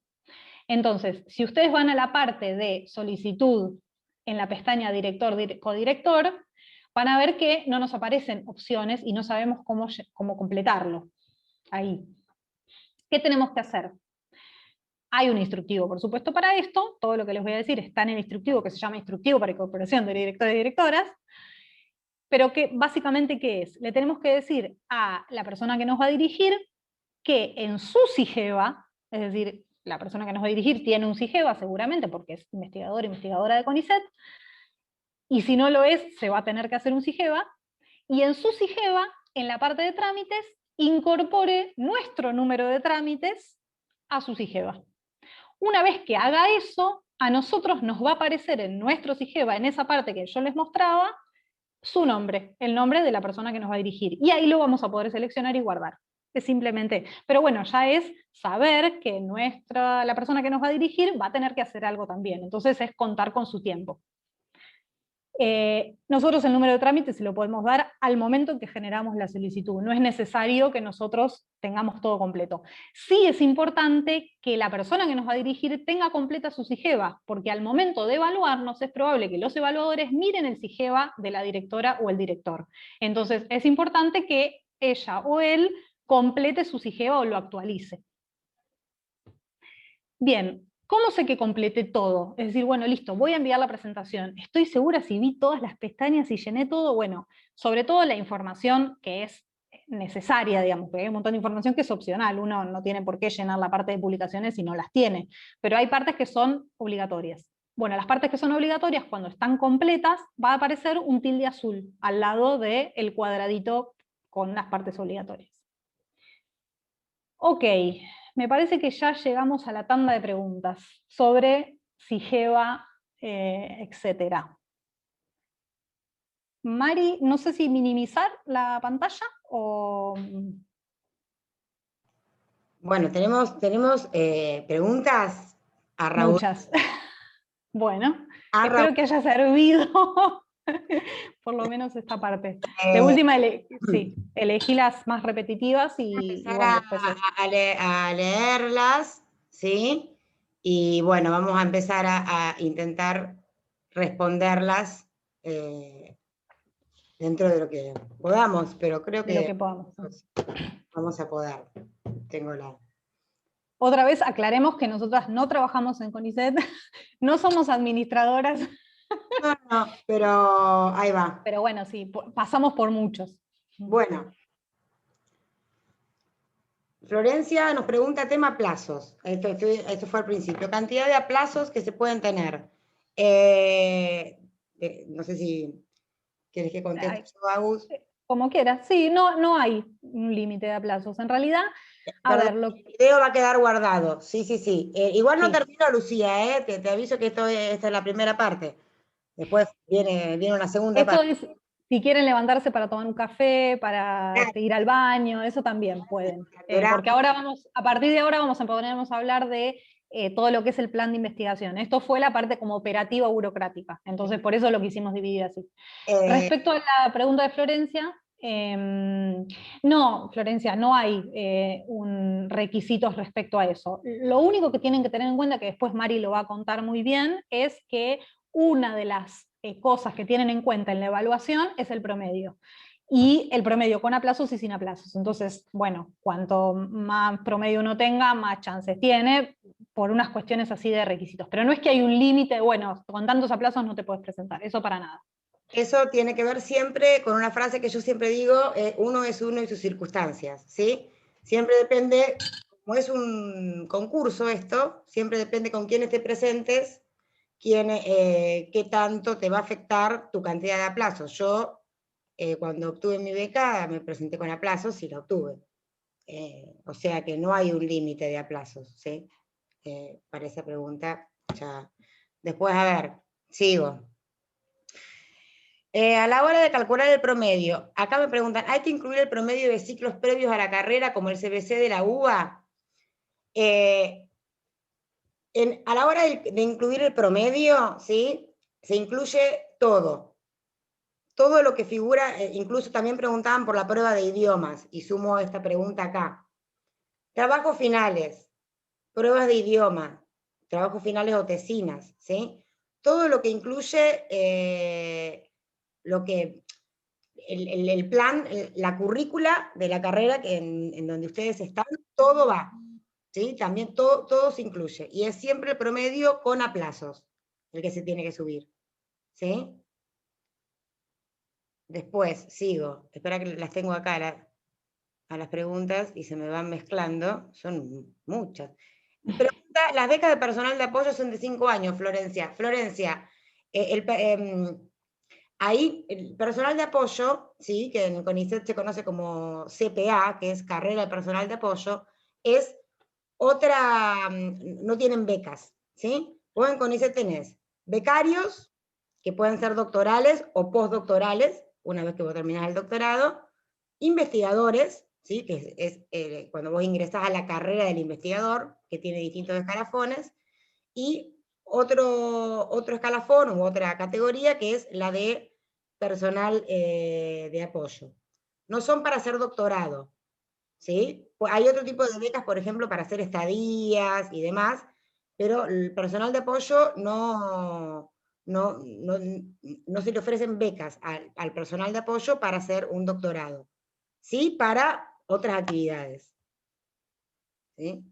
Entonces, si ustedes van a la parte de solicitud en la pestaña director-codirector, van a ver que no nos aparecen opciones y no sabemos cómo completarlo. Ahí. ¿Qué tenemos que hacer? Hay un instructivo, por supuesto, para esto. Todo lo que les voy a decir está en el instructivo que se llama Instructivo para Incorporación de Directores y Directoras. Pero que básicamente, ¿qué es? Le tenemos que decir a la persona que nos va a dirigir que en su Sigeva, es decir, la persona que nos va a dirigir tiene un Sigeva seguramente porque es investigadora de CONICET, y si no lo es, se va a tener que hacer un Sigeva, y en su Sigeva, en la parte de trámites, incorpore nuestro número de trámites a su Sigeva. Una vez que haga eso, a nosotros nos va a aparecer en nuestro Sigeva, en esa parte que yo les mostraba, su nombre, el nombre de la persona que nos va a dirigir. Y ahí lo vamos a poder seleccionar y guardar. Es simplemente, pero bueno, ya es saber que la persona que nos va a dirigir va a tener que hacer algo también. Entonces es contar con su tiempo. Nosotros el número de trámites se lo podemos dar al momento en que generamos la solicitud. No es necesario que nosotros tengamos todo completo. Sí es importante que la persona que nos va a dirigir tenga completa su SIGEVA, porque al momento de evaluarnos es probable que los evaluadores miren el SIGEVA de la directora o el director. Entonces es importante que ella o él complete su SIGEVA o lo actualice. Bien, ¿cómo sé que completé todo? Es decir, bueno, listo, voy a enviar la presentación. ¿Estoy segura si vi todas las pestañas y llené todo? Bueno, sobre todo la información que es necesaria, digamos, porque hay un montón de información que es opcional, uno no tiene por qué llenar la parte de publicaciones si no las tiene, pero hay partes que son obligatorias. Bueno, las partes que son obligatorias, cuando están completas, va a aparecer un tilde azul al lado del cuadradito con las partes obligatorias. Ok, me parece que ya llegamos a la tanda de preguntas sobre SIGEVA, etc. Mari, no sé si minimizar la pantalla o... Bueno, tenemos preguntas a Raúl. Muchas. Bueno, A Raúl. espero que haya servido por lo menos esta parte. De Eh, última, sí, elegí las más repetitivas y empezar bueno, después... a leerlas, ¿sí? Y bueno, vamos a empezar a intentar responderlas dentro de lo que podamos, pero creo de lo que que podamos. vamos a poder. Tengo la... Otra vez aclaremos que nosotras no trabajamos en CONICET, no somos administradoras. No, pero ahí va. Pero bueno, sí, pasamos por muchos. Bueno. Florencia nos pregunta tema plazos. Esto fue al principio. Cantidad de aplazos que se pueden tener. No sé si quieres que conteste yo, Agus. Como quieras, sí, no hay un límite de plazos. En realidad, a Perdón, ver, el video va a quedar guardado. Sí, sí, sí. Igual no sí. termino, Lucía, ¿eh? Te aviso que esta es la primera parte. Después viene una segunda Esto parte. es, si quieren levantarse para tomar un café, para Claro, ir al baño, eso también pueden. Porque durante- ahora a partir de ahora vamos a ponernos a hablar de todo lo que es el plan de investigación. Esto fue la parte como operativa burocrática. Entonces, por eso lo quisimos dividir así. eh, Respecto a la pregunta de Florencia, no, Florencia, no hay requisitos respecto a eso. Lo único que tienen que tener en cuenta, que después Mari lo va a contar muy bien, es que una de las cosas que tienen en cuenta en la evaluación es el promedio. Y el promedio con aplazos y sin aplazos. Entonces, bueno, cuanto más promedio uno tenga, más chances tiene, por unas cuestiones así de requisitos. Pero no es que hay un límite, bueno, con tantos aplazos no te puedes presentar, eso para nada. Eso tiene que ver siempre con una frase que yo siempre digo, uno es uno y sus circunstancias, ¿sí? Siempre depende, como es un concurso esto, siempre depende con quiénes te presentes, qué tanto te va a afectar tu cantidad de aplazos. Yo, cuando obtuve mi beca, me presenté con aplazos y la obtuve. O sea que no hay un límite de aplazos, ¿sí? Para esa pregunta, ya. Después, a ver, sigo. A la hora de calcular el promedio, acá me preguntan, ¿hay que incluir el promedio de ciclos previos a la carrera como el CBC de la UBA? A la hora de incluir el promedio, ¿sí? Se incluye todo. Todo lo que figura, incluso también preguntaban por la prueba de idiomas, y sumo esta pregunta acá. Trabajos finales, pruebas de idioma, trabajos finales o tesinas, ¿sí? Todo lo que incluye lo que el plan, la currícula de la carrera en donde ustedes están, todo va, ¿sí? También todo se incluye. Y es siempre el promedio con aplazos, el que se tiene que subir, ¿sí? Después, sigo. Espera que las tengo acá a las preguntas y se me van mezclando. Son muchas. Pregunta, las becas de personal de apoyo son de 5 años, Florencia. Florencia, ahí el personal de apoyo, ¿sí? Que en CONICET se conoce como CPA, que es carrera de personal de apoyo, es otra, no tienen becas, ¿sí? Vos en CONICET tenés becarios, que pueden ser doctorales o postdoctorales, una vez que vos terminás el doctorado, investigadores, ¿sí? Que es cuando vos ingresás a la carrera del investigador, que tiene distintos escalafones, y otro escalafón u otra categoría que es la de personal de apoyo. No son para hacer doctorado, ¿sí? Hay otro tipo de becas, por ejemplo, para hacer estadías y demás, pero el personal de apoyo no se le ofrecen becas al personal de apoyo para hacer un doctorado, ¿sí? Para otras actividades, ¿sí?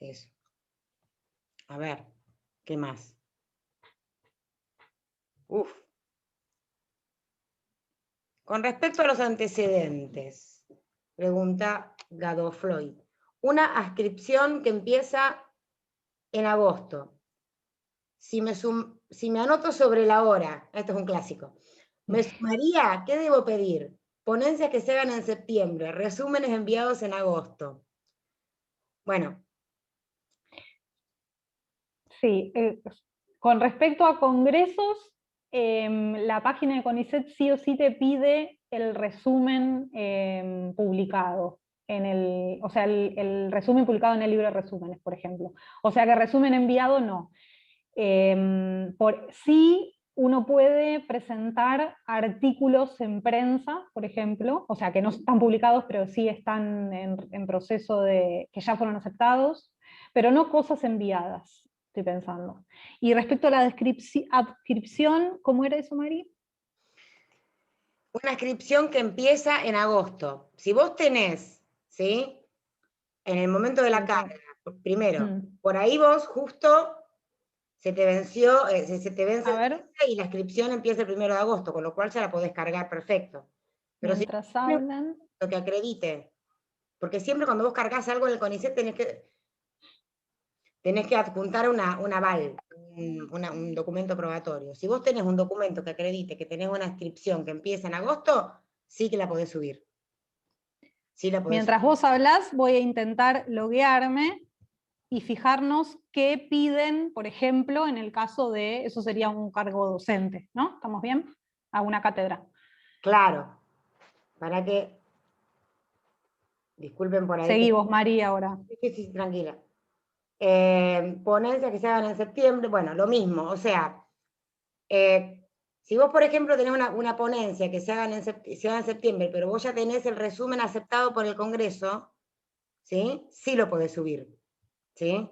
Eso. A ver, ¿qué más? Uf. Con respecto a los antecedentes, pregunta Gadofloy, una adscripción que empieza en agosto. Si me anoto sobre la hora, esto es un clásico, ¿me sumaría? ¿Qué debo pedir? Ponencias que se hagan en septiembre, resúmenes enviados en agosto. Bueno. Sí, con respecto a congresos, la página de CONICET sí o sí te pide el resumen publicado. O sea, el resumen publicado en el libro de resúmenes, por ejemplo. O sea que resumen enviado no. Sí, uno puede presentar artículos en prensa, por ejemplo, o sea que no están publicados, pero sí están en proceso de que ya fueron aceptados, pero no cosas enviadas, estoy pensando. Y respecto a la adscripción, ¿cómo era eso, Mari? Una inscripción que empieza en agosto. Si vos tenés, ¿sí? En el momento de la carga, primero, por ahí vos justo se te venció, se te vence A ver, y la inscripción empieza el 1 de agosto, con lo cual ya la podés cargar perfecto. Pero si mientras hablan. lo que acredite, porque siempre cuando vos cargas algo en el CONICET tenés que adjuntar un aval, un documento probatorio. Si vos tenés un documento que acredite que tenés una inscripción que empieza en agosto, sí que la podés subir. Sí la podés Mientras vos hablás, voy a intentar loguearme y fijarnos qué piden, por ejemplo, en el caso de, eso sería un cargo docente, ¿no? ¿Estamos bien? A una cátedra. Claro, para que, disculpen por ahí. Seguí vos, María, ahora. Sí, tranquila. Ponencias que se hagan en septiembre, bueno, lo mismo, o sea, si vos, por ejemplo, tenés una ponencia que se haga en septiembre, pero vos ya tenés el resumen aceptado por el Congreso, ¿sí? Sí lo podés subir, ¿sí?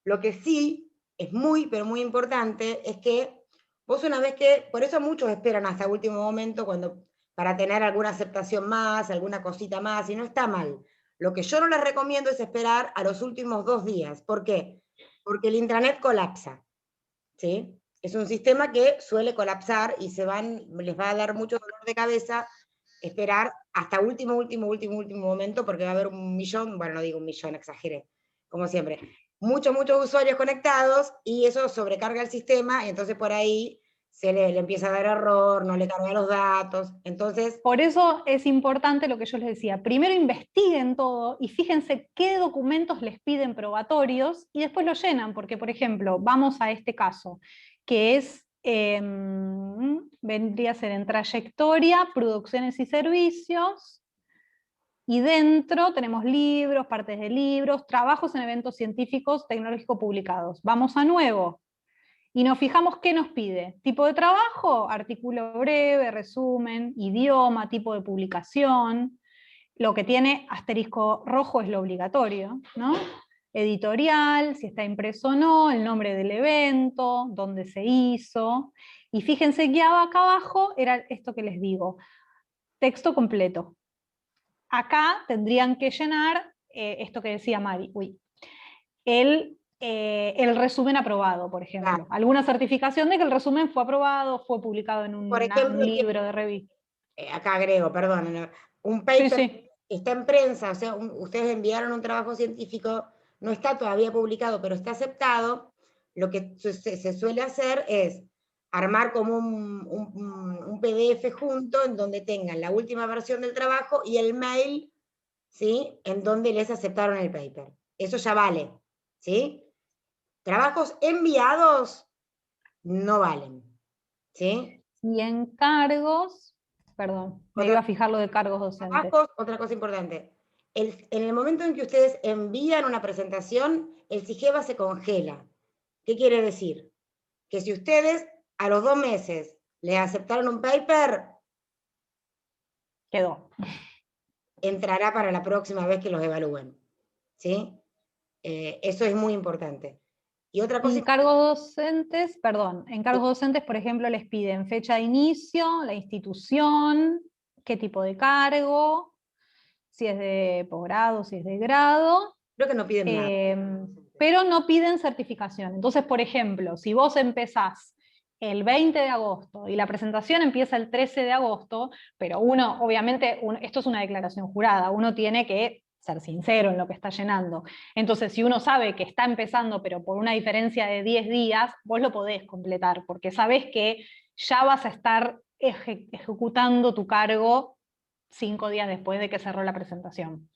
Lo que sí es muy, pero muy importante es que vos una vez que, por eso muchos esperan hasta último momento para tener alguna aceptación más, alguna cosita más, y no está mal. Lo que yo no les recomiendo es esperar a los últimos 2 días. ¿Por qué? Porque el intranet colapsa, ¿sí? Es un sistema que suele colapsar y les va a dar mucho dolor de cabeza esperar hasta último momento, porque va a haber 1.000.000, bueno, no digo 1.000.000, exageré, como siempre, muchos usuarios conectados, y eso sobrecarga el sistema, y entonces por ahí le empieza a dar error, no le carga los datos, entonces... Por eso es importante lo que yo les decía. Primero investiguen todo y fíjense qué documentos les piden probatorios y después lo llenan, porque por ejemplo, vamos a este caso, que es, vendría a ser en trayectoria, producciones y servicios, y dentro tenemos libros, partes de libros, trabajos en eventos científicos tecnológicos publicados. Vamos a nuevo, y nos fijamos qué nos pide. Tipo de trabajo, artículo breve, resumen, idioma, tipo de publicación. Lo que tiene asterisco rojo es lo obligatorio, ¿no? Editorial, si está impreso o no, el nombre del evento, dónde se hizo. Y fíjense que acá abajo era esto que les digo, texto completo. Acá tendrían que llenar esto que decía Mari, el resumen aprobado, por ejemplo. Claro. Alguna certificación de que el resumen fue aprobado, fue publicado en Por ejemplo, un libro de revista. Acá agrego, perdón, un paper Sí. está en prensa, o sea, ustedes enviaron un trabajo científico, no está todavía publicado, pero está aceptado, lo que se suele hacer es armar como un PDF junto en donde tengan la última versión del trabajo y el mail, ¿sí? En donde les aceptaron el paper. Eso ya vale, ¿sí? Trabajos enviados no valen, ¿sí? Y encargos, perdón, me iba a fijar lo de cargos docentes. Trabajos, otra cosa importante. En el momento en que ustedes envían una presentación, el SIGEVA se congela. ¿Qué quiere decir? que si ustedes a los 2 meses les aceptaron un paper, Quedó. entrará para la próxima vez que los evalúen, ¿sí? Eso es muy importante. Y otra cosa... Encargos docentes, por ejemplo, les piden fecha de inicio, la institución, qué tipo de cargo, si es de posgrado, si es de grado. Creo que no piden nada. Pero no piden certificación. Entonces, por ejemplo, si vos empezás el 20 de agosto y la presentación empieza el 13 de agosto, pero uno, obviamente, esto es una declaración jurada, uno tiene que ser sincero en lo que está llenando. Entonces, si uno sabe que está empezando, pero por una diferencia de 10 días, vos lo podés completar, porque sabés que ya vas a estar ejecutando tu cargo 5 días después de que cerró la presentación.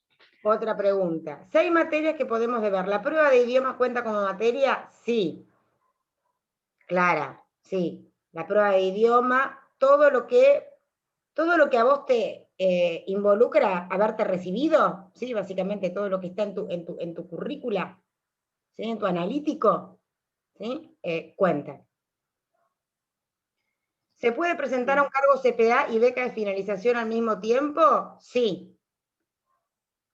Otra pregunta. Si hay materias que podemos deber, ¿la prueba de idioma cuenta como materia? Sí. Clara, sí. La prueba de idioma, todo lo que a vos te involucra haberte recibido, ¿sí? Básicamente todo lo que está en tu currícula, ¿sí? En tu analítico, ¿sí? Cuenta. ¿Se puede presentar a un cargo CPA y beca de finalización al mismo tiempo? Sí.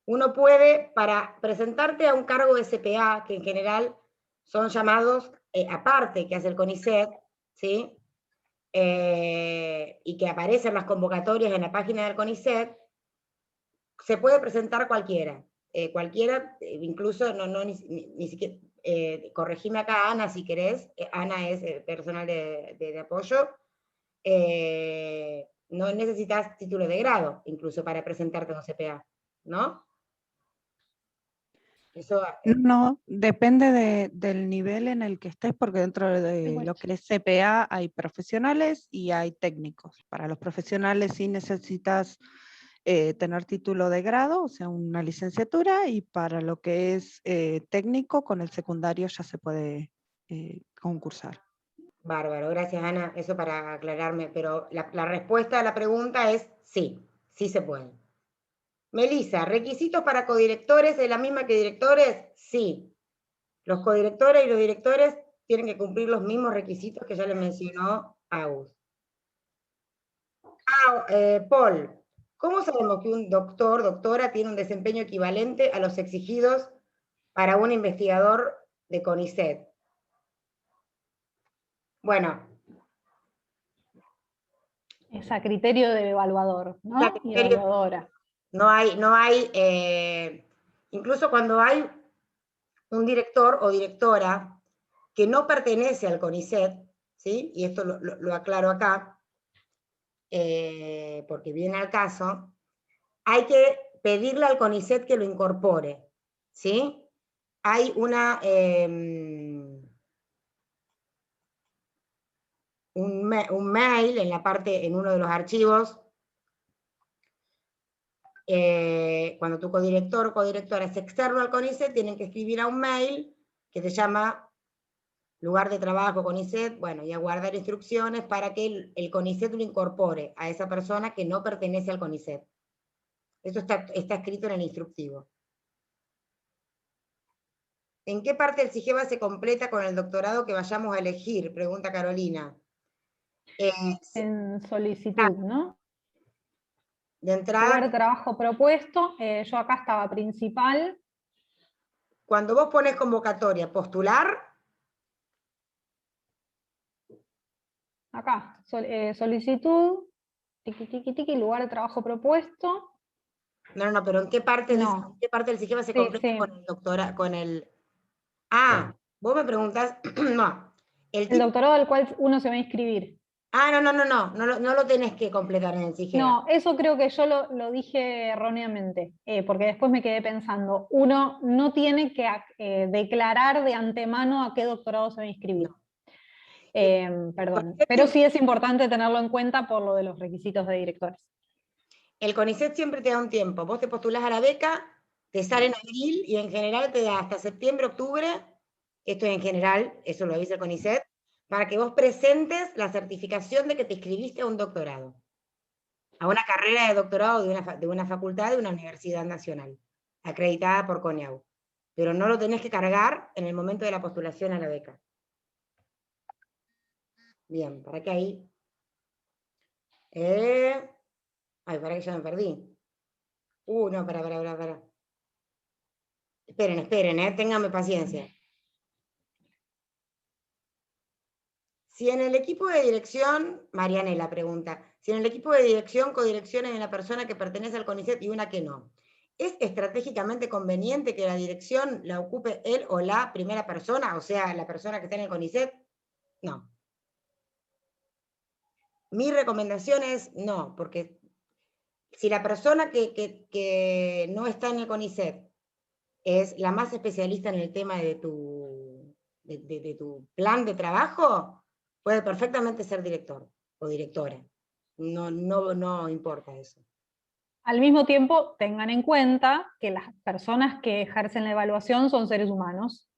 Uno puede, para presentarte a un cargo de CPA, que en general son llamados aparte que hace el CONICET, ¿sí? Y que aparecen las convocatorias en la página del CONICET, se puede presentar cualquiera. Cualquiera, incluso ni siquiera, corregime acá Ana si querés, Ana es personal de apoyo, no necesitas título de grado, incluso para presentarte a un CPA, ¿no? Eso, no, depende del nivel en el que estés, porque dentro de lo que es CPA hay profesionales y hay técnicos. Para los profesionales sí necesitas tener título de grado, o sea, una licenciatura, y para lo que es técnico, con el secundario ya se puede concursar. Bárbaro, gracias Ana, eso para aclararme, pero la respuesta a la pregunta es sí, sí se puede. Melissa, ¿requisitos para codirectores es la misma que directores? Sí. Los codirectores y los directores tienen que cumplir los mismos requisitos que ya les mencionó Agus. Paul, ¿cómo sabemos que un doctor, doctora, tiene un desempeño equivalente a los exigidos para un investigador de CONICET? Bueno. Es a criterio del evaluador, ¿no? Y evaluadora. No hay, incluso cuando hay un director o directora que no pertenece al CONICET, ¿sí? Y esto lo aclaro acá, porque viene al caso, hay que pedirle al CONICET que lo incorpore, ¿sí? Hay un mail en la parte, en uno de los archivos, cuando tu codirector o codirectora es externo al CONICET, tienen que escribir a un mail que se llama lugar de trabajo CONICET, bueno, y aguardar instrucciones para que el CONICET lo incorpore a esa persona que no pertenece al CONICET. Eso está escrito en el instructivo. ¿En qué parte del SIGEVA se completa con el doctorado que vayamos a elegir? Pregunta Carolina. En solicitud, ¿no? De entrada, lugar de trabajo propuesto, yo acá estaba principal. Cuando vos pones convocatoria, postular. Acá, solicitud, tiqui, tiqui, tiqui, lugar de trabajo propuesto. No, pero ¿en qué parte, no. ¿en qué parte del sistema se Sí, completa sí. con el doctorado, con el... Ah, vos me preguntás, no. El doctorado al cual uno se va a inscribir. Ah, no lo tenés que completar en el SIGEVA. No, eso creo que yo lo dije erróneamente, porque después me quedé pensando, uno no tiene que declarar de antemano a qué doctorado se va a inscribir. No. Perdón, pero sí es importante tenerlo en cuenta por lo de los requisitos de directores. El CONICET siempre te da un tiempo. Vos te postulás a la beca, te sale en abril y en general te da hasta septiembre, octubre, esto en general, eso lo avisa el CONICET, para que vos presentes la certificación de que te inscribiste a un doctorado, a una carrera de doctorado de una facultad de una universidad nacional, acreditada por CONIAU. Pero no lo tenés que cargar en el momento de la postulación a la beca. Bien, para que ahí... Ay, para que ya me perdí. No, para. Esperen, ténganme paciencia. Si en el equipo de dirección, Marianela pregunta, si en el equipo de dirección, codirección hay una persona que pertenece al CONICET y una que no, ¿es estratégicamente conveniente que la dirección la ocupe él o la primera persona, o sea, la persona que está en el CONICET? No. Mi recomendación es no, porque si la persona que no está en el CONICET es la más especialista en el tema de tu plan de trabajo, puede perfectamente ser director o directora. No importa eso. Al mismo tiempo, tengan en cuenta que las personas que ejercen la evaluación son seres humanos,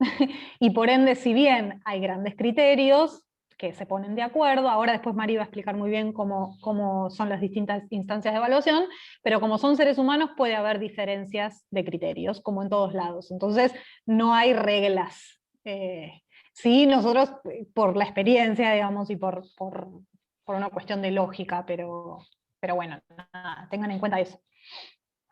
y por ende, si bien hay grandes criterios que se ponen de acuerdo, ahora después Mari va a explicar muy bien cómo son las distintas instancias de evaluación, pero como son seres humanos puede haber diferencias de criterios, como en todos lados. Entonces, no hay reglas. Sí, nosotros, por la experiencia, digamos, y por una cuestión de lógica, pero bueno, nada, tengan en cuenta eso.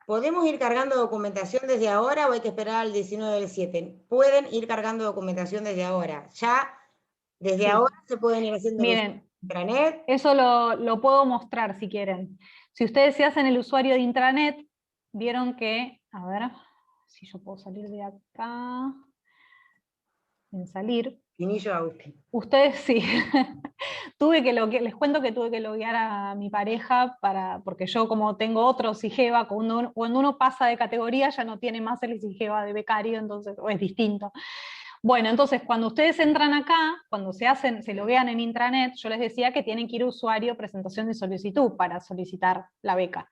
¿Podemos ir cargando documentación desde ahora o hay que esperar al 19 del 7? Pueden ir cargando documentación desde ahora. Ya, desde ahora se pueden ir haciendo el usuario de intranet. Eso lo puedo mostrar si quieren. Si ustedes se hacen el usuario de intranet, vieron que, a ver, si yo puedo salir de acá, en salir. Pinillo Agustín. Ustedes sí. Les cuento que tuve que loguear a mi pareja porque yo, como tengo otro SIGEVA, cuando uno pasa de categoría ya no tiene más el SIGEVA de becario, entonces es distinto. Bueno, entonces cuando ustedes entran acá, cuando se loguean en intranet, yo les decía que tienen que ir a usuario, presentación de solicitud para solicitar la beca.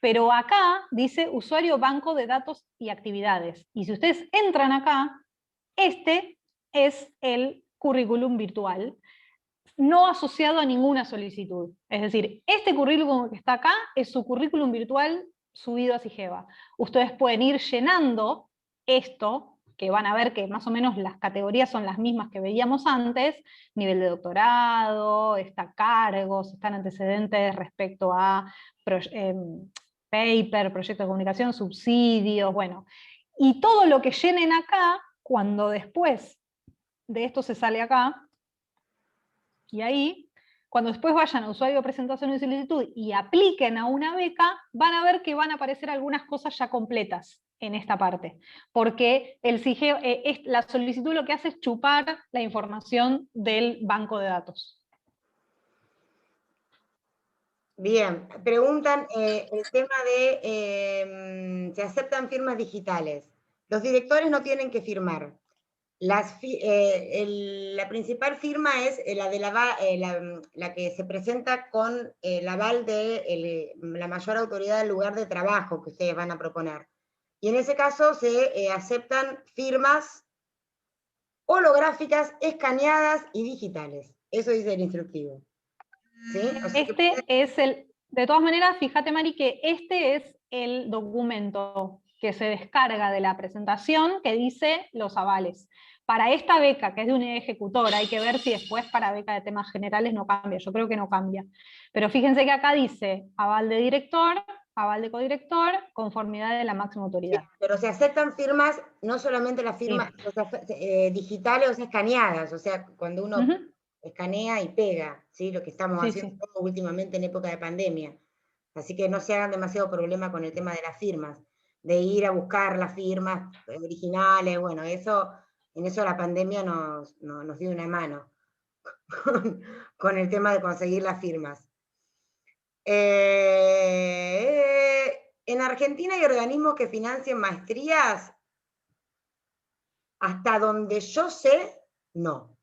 Pero acá dice usuario, banco de datos y actividades. Y si ustedes entran acá, este es el currículum virtual, no asociado a ninguna solicitud. Es decir, este currículum que está acá es su currículum virtual subido a SIGEVA. Ustedes pueden ir llenando esto, que van a ver que más o menos las categorías son las mismas que veíamos antes: nivel de doctorado, está cargos, están antecedentes respecto a paper, proyectos de comunicación, subsidios, bueno. Y todo lo que llenen acá, cuando después de esto se sale acá, y ahí, cuando después vayan a usuario de presentación de solicitud y apliquen a una beca, van a ver que van a aparecer algunas cosas ya completas en esta parte, porque el SIGEVA, la solicitud lo que hace es chupar la información del banco de datos. Bien, preguntan el tema de se aceptan firmas digitales. Los directores no tienen que firmar. La principal firma es la que se presenta con el aval de la mayor autoridad del lugar de trabajo que ustedes van a proponer. Y en ese caso se aceptan firmas holográficas, escaneadas y digitales. Eso dice el instructivo. ¿Sí? O sea, de todas maneras, fíjate, Mari, que este es el documento que se descarga de la presentación que dice los avales. Para esta beca, que es de unidad ejecutora, hay que ver si después para beca de temas generales no cambia. Yo creo que no cambia. Pero fíjense que acá dice aval de director, aval de codirector, conformidad de la máxima autoridad. Sí, pero se aceptan firmas, no solamente las firmas digitales o sea, escaneadas, o sea, cuando uno escanea y pega, ¿sí? Lo que estamos haciendo últimamente en época de pandemia. Así que no se hagan demasiado problema con el tema de las firmas, de ir a buscar las firmas originales. Bueno, en eso la pandemia nos dio una mano con el tema de conseguir las firmas. En Argentina hay organismos que financian maestrías. Hasta donde yo sé, no.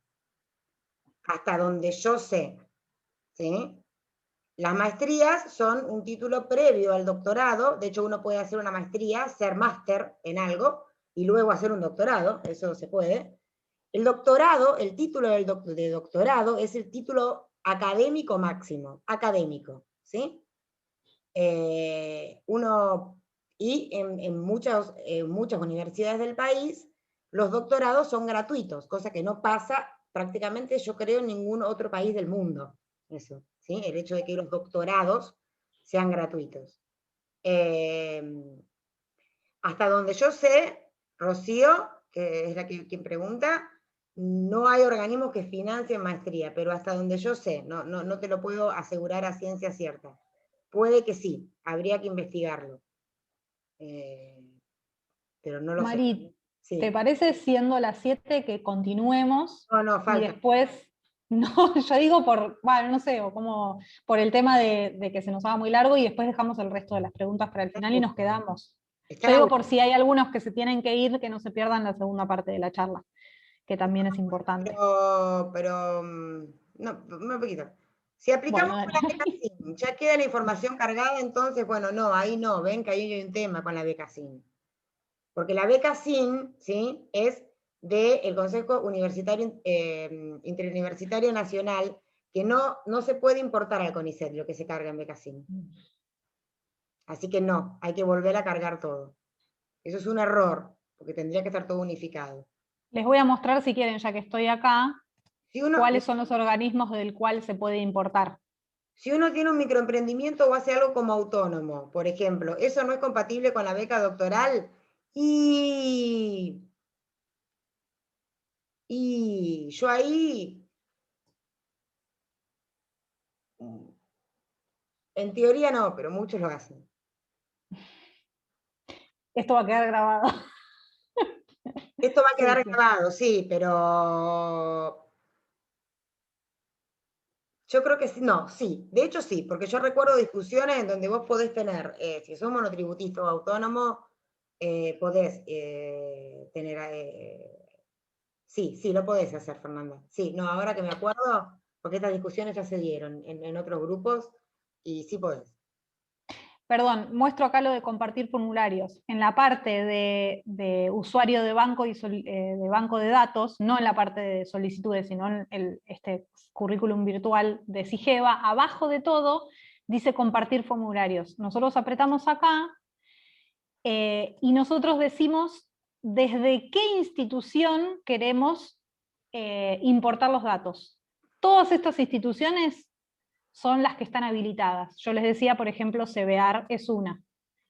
Hasta donde yo sé. ¿Sí? Las maestrías son un título previo al doctorado. De hecho, uno puede hacer una maestría, ser máster en algo, y luego hacer un doctorado. Eso se puede. El doctorado, el título de doctorado, es el título académico máximo. Académico. ¿Sí? Y en muchas universidades del país, los doctorados son gratuitos, cosa que no pasa prácticamente yo creo en ningún otro país del mundo, eso, ¿sí? El hecho de que los doctorados sean gratuitos. Hasta donde yo sé, Rocío, que es quien pregunta, no hay organismos que financien maestría, pero hasta donde yo sé, no te lo puedo asegurar a ciencia cierta. Puede que sí, habría que investigarlo. Pero no lo sé. Mari, Sí. ¿te parece, siendo las 7, que continuemos? No, Y falta. después, no, yo digo bueno, no sé, o como por el tema de que se nos haga muy largo, y después dejamos el resto de las preguntas para el final y nos quedamos. Yo digo por si hay algunos que se tienen que ir, que no se pierdan la segunda parte de la charla, que también es importante. Pero no, un poquito. Si aplicamos Bueno, la beca SIM, ya queda la información cargada, entonces, bueno, no, ahí no, ven que ahí hay un tema con la beca SIM. Porque la beca SIM, ¿sí?, es del Consejo Universitario, Interuniversitario Nacional, que no se puede importar al CONICET lo que se carga en beca SIM. Así que no, hay que volver a cargar todo. Eso es un error, porque tendría que estar todo unificado. les voy a mostrar, si quieren, ya que estoy acá, Si cuáles son los organismos del cual se puede importar. Si uno tiene un microemprendimiento o hace algo como autónomo, por ejemplo, ¿eso no es compatible con la beca doctoral? Y yo ahí, en teoría no, pero muchos lo hacen. Esto va a quedar grabado. Esto va a quedar Sí. grabado, sí, pero yo creo que sí, no, sí, de hecho sí, porque yo recuerdo discusiones en donde vos podés tener, si sos monotributista o autónomo, podés tener... Sí, lo podés hacer, Fernanda. Sí, no, ahora que me acuerdo, porque estas discusiones ya se dieron en otros grupos, y sí podés. Perdón, muestro acá lo de compartir formularios. En la parte de usuario de banco, de banco de datos, no en la parte de solicitudes, sino en este currículum virtual de SIGEVA, abajo de todo dice compartir formularios. Nosotros apretamos acá y nosotros decimos desde qué institución queremos importar los datos. Todas estas instituciones son las que están habilitadas. Yo les decía, por ejemplo, CBAR es una.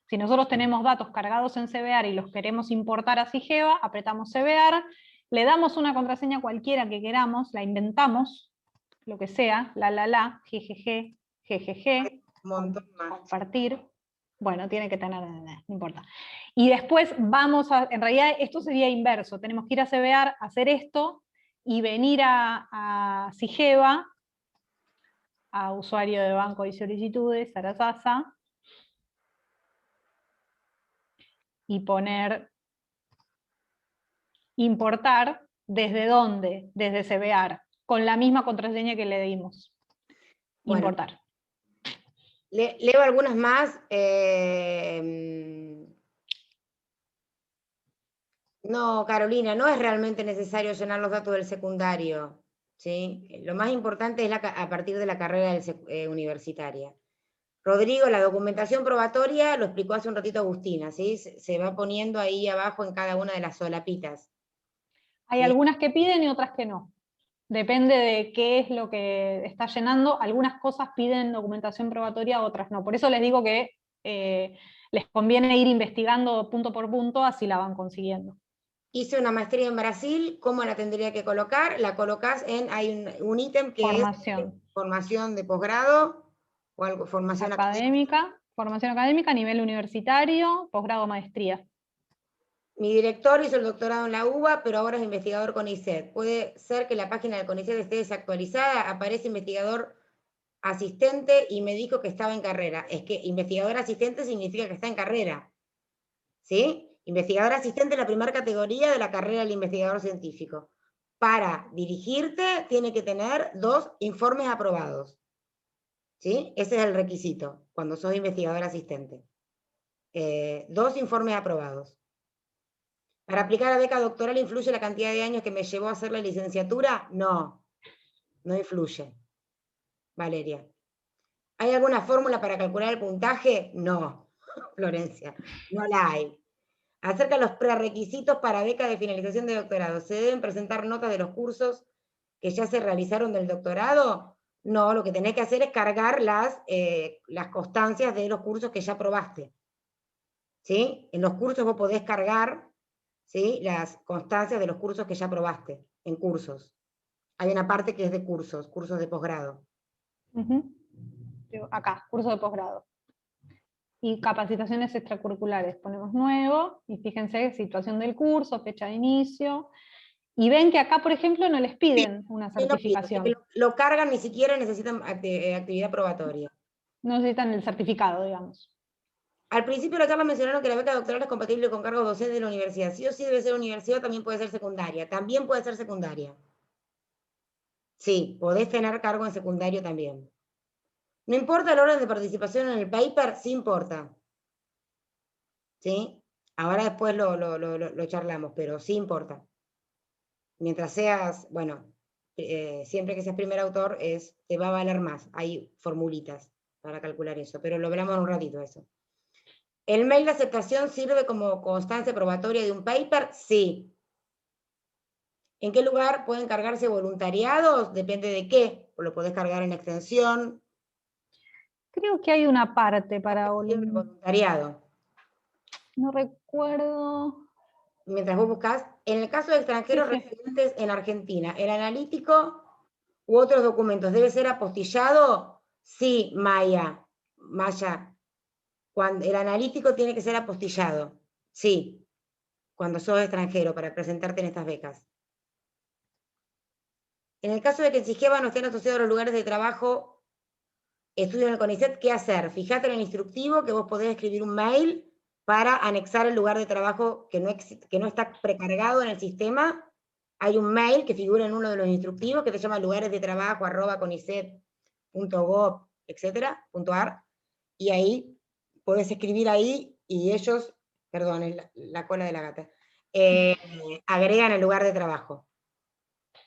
Si nosotros tenemos datos cargados en CBAR y los queremos importar a SIGEVA, apretamos CBAR, le damos una contraseña cualquiera que queramos, la inventamos, lo que sea, GGG, GGG, compartir. Bueno, tiene que tener, no importa. Y después vamos a, en realidad esto sería inverso, tenemos que ir a CBAR, hacer esto, y venir a SIGEVA, a usuario de banco y solicitudes, Sarasasa, y poner importar, ¿desde dónde? Desde CBAR, con la misma contraseña que le dimos. Bueno, importar. Leo algunas más. No, Carolina, no es realmente necesario llenar los datos del secundario, ¿sí? Lo más importante es a partir de la carrera universitaria. Rodrigo, la documentación probatoria, lo explicó hace un ratito Agustina, ¿sí? Se va poniendo ahí abajo en cada una de las solapitas. Hay algunas que piden y otras que no. Depende de qué es lo que está llenando. Algunas cosas piden documentación probatoria, otras no. Por eso les digo que les conviene ir investigando punto por punto, así la van consiguiendo. Hice una maestría en Brasil, ¿cómo la tendría que colocar? La colocás hay un ítem que formación. Es formación de posgrado o algo, formación académica. Formación académica a nivel universitario, posgrado, maestría. Mi director hizo el doctorado en la UBA, pero ahora es investigador CONICET. Puede ser que la página del CONICET esté desactualizada, aparece investigador asistente y me dijo que estaba en carrera. Es que investigador asistente significa que está en carrera, ¿sí? Investigador asistente es la primera categoría de la carrera del investigador científico. Para dirigirte tiene que tener 2 informes aprobados, ¿sí? Ese es el requisito cuando sos investigador asistente. 2 informes aprobados. ¿Para aplicar a beca doctoral influye la cantidad de años que me llevó a hacer la licenciatura? No, no influye. Valeria. ¿Hay alguna fórmula para calcular el puntaje? No, Florencia, no la hay. Acerca de los prerequisitos para beca de finalización de doctorado. Se deben presentar notas de los cursos que ya se realizaron del doctorado? No, lo que tenés que hacer es cargar las constancias de los cursos que ya probaste. ¿Sí? En los cursos vos podés cargar, ¿sí?, las constancias de los cursos que ya probaste, en cursos. Hay una parte que es de cursos de posgrado. Acá, curso de posgrado. Y capacitaciones extracurriculares, ponemos nuevo, y fíjense, situación del curso, fecha de inicio, y ven que acá, por ejemplo, no les piden una certificación. Lo cargan, ni siquiera necesitan actividad probatoria. No necesitan el certificado, digamos. Al principio de la charla mencionaron que la beca doctoral es compatible con cargos docentes de la universidad. Sí o sí debe ser universidad, también puede ser secundaria. También puede ser secundaria. Sí, podés tener cargo en secundario también. ¿No importa el orden de participación en el paper? Sí importa. ¿Sí? Ahora después lo charlamos, pero sí importa. Mientras seas, bueno, siempre que seas primer autor, te va a valer más. Hay formulitas para calcular eso, pero lo hablamos en un ratito eso. ¿El mail de aceptación sirve como constancia probatoria de un paper? Sí. ¿En qué lugar pueden cargarse voluntariados? Depende de qué. Lo podés cargar en extensión. Creo que hay una parte para voluntariado. No recuerdo. Mientras vos buscás, en el caso de extranjeros residentes en Argentina, ¿el analítico u otros documentos debe ser apostillado? Sí, Maya. El analítico tiene que ser apostillado. Sí, cuando sos extranjero, para presentarte en estas becas. En el caso de que en SIGEVA no estén asociados a los lugares de trabajo, estudio en el CONICET, ¿qué hacer? Fíjate en el instructivo que vos podés escribir un mail para anexar el lugar de trabajo que no está precargado en el sistema. Hay un mail que figura en uno de los instructivos que se llama lugaresdetrabajo@conicet.gov, etcétera, .ar, y ahí podés escribir ahí y ellos, perdón, es la cola de la gata, agregan el lugar de trabajo.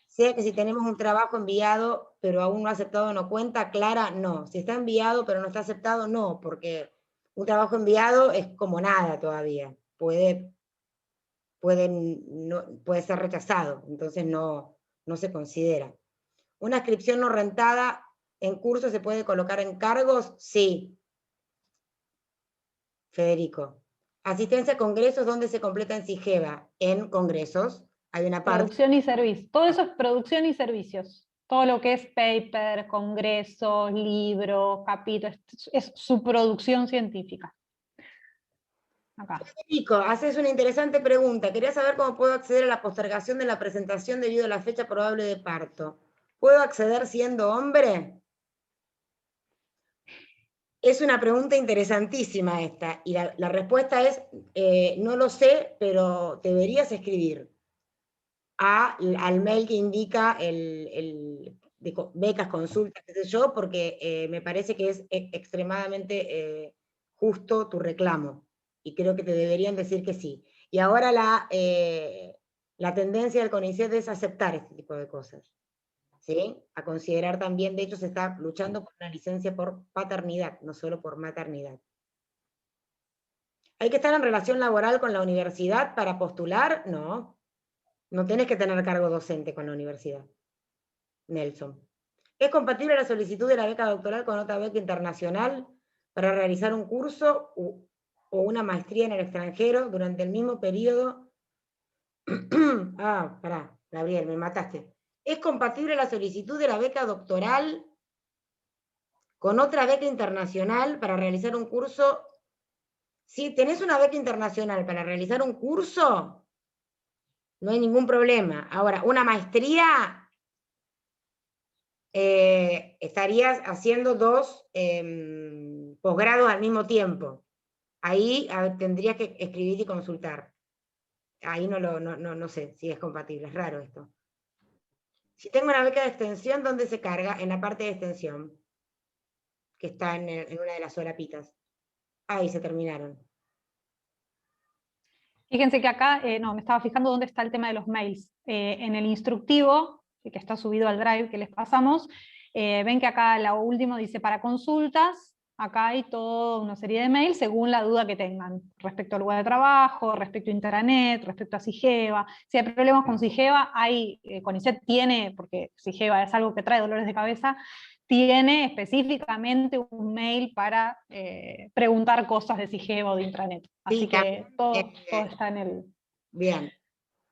Sea que si tenemos un trabajo enviado, pero aún no aceptado, no cuenta. Clara, no. Si está enviado, pero no está aceptado, no, porque un trabajo enviado es como nada todavía. Puede ser rechazado, entonces no se considera. ¿Una inscripción no rentada en curso se puede colocar en cargos? Sí. Federico. Asistencia a congresos, ¿dónde se completa en SIGEVA? En congresos. Hay una parte... Producción y servicios. Todo eso es producción y servicios. Todo lo que es paper, congresos, libros, capítulos, es su producción científica. Acá. Federico, haces una interesante pregunta. Quería saber cómo puedo acceder a la postergación de la presentación debido a la fecha probable de parto. ¿Puedo acceder siendo hombre? Es una pregunta interesantísima esta, y la respuesta es, no lo sé, pero deberías escribir al mail que indica de becas, consultas, qué sé yo, porque me parece que es extremadamente justo tu reclamo, y creo que te deberían decir que sí. Y ahora la tendencia del CONICET es aceptar este tipo de cosas. ¿Sí? A considerar también, de hecho se está luchando por una licencia por paternidad, no solo por maternidad. ¿Hay que estar en relación laboral con la universidad para postular? No. No tenés que tener cargo docente con la universidad. Nelson. ¿Es compatible la solicitud de la beca doctoral con otra beca internacional para realizar un curso o una maestría en el extranjero durante el mismo periodo? Pará, Gabriel, me mataste. ¿Es compatible la solicitud de la beca doctoral con otra beca internacional para realizar un curso? Si tenés una beca internacional para realizar un curso, no hay ningún problema. Ahora, una maestría, estarías haciendo 2 posgrados al mismo tiempo. Ahí tendrías que escribir y consultar. Ahí no sé si es compatible, es raro esto. Si tengo una beca de extensión, ¿dónde se carga? En la parte de extensión, que está en una de las solapitas. Ahí se terminaron. Fíjense que acá, me estaba fijando dónde está el tema de los mails. En el instructivo, que está subido al Drive que les pasamos, ven que acá lo último dice para consultas, Acá hay toda una serie de mails según la duda que tengan, respecto al lugar de trabajo, respecto a intranet, respecto a Sigeva. Si hay problemas con Sigeva, CONICET tiene, porque Sigeva es algo que trae dolores de cabeza, tiene específicamente un mail para preguntar cosas de Sigeva o de intranet. Así Sí, que todo está en el... Bien.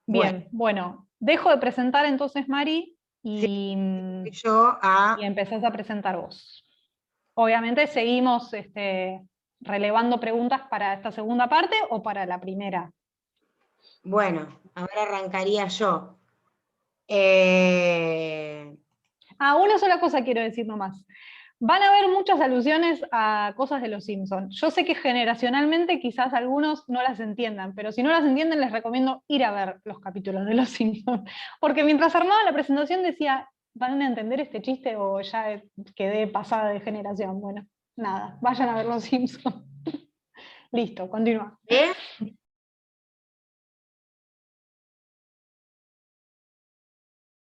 Bien, bueno, dejo de presentar entonces, Mari, Sí, y yo empezás a presentar vos. Obviamente seguimos relevando preguntas para esta segunda parte o para la primera. Bueno, ahora arrancaría yo. Una sola cosa quiero decir nomás. Van a haber muchas alusiones a cosas de los Simpsons. Yo sé que generacionalmente quizás algunos no las entiendan, pero si no las entienden les recomiendo ir a ver los capítulos de los Simpsons. Porque mientras armaba la presentación decía, ¿van a entender este chiste o ya quedé pasada de generación? Bueno, nada, vayan a ver los Simpsons. Listo, continúa.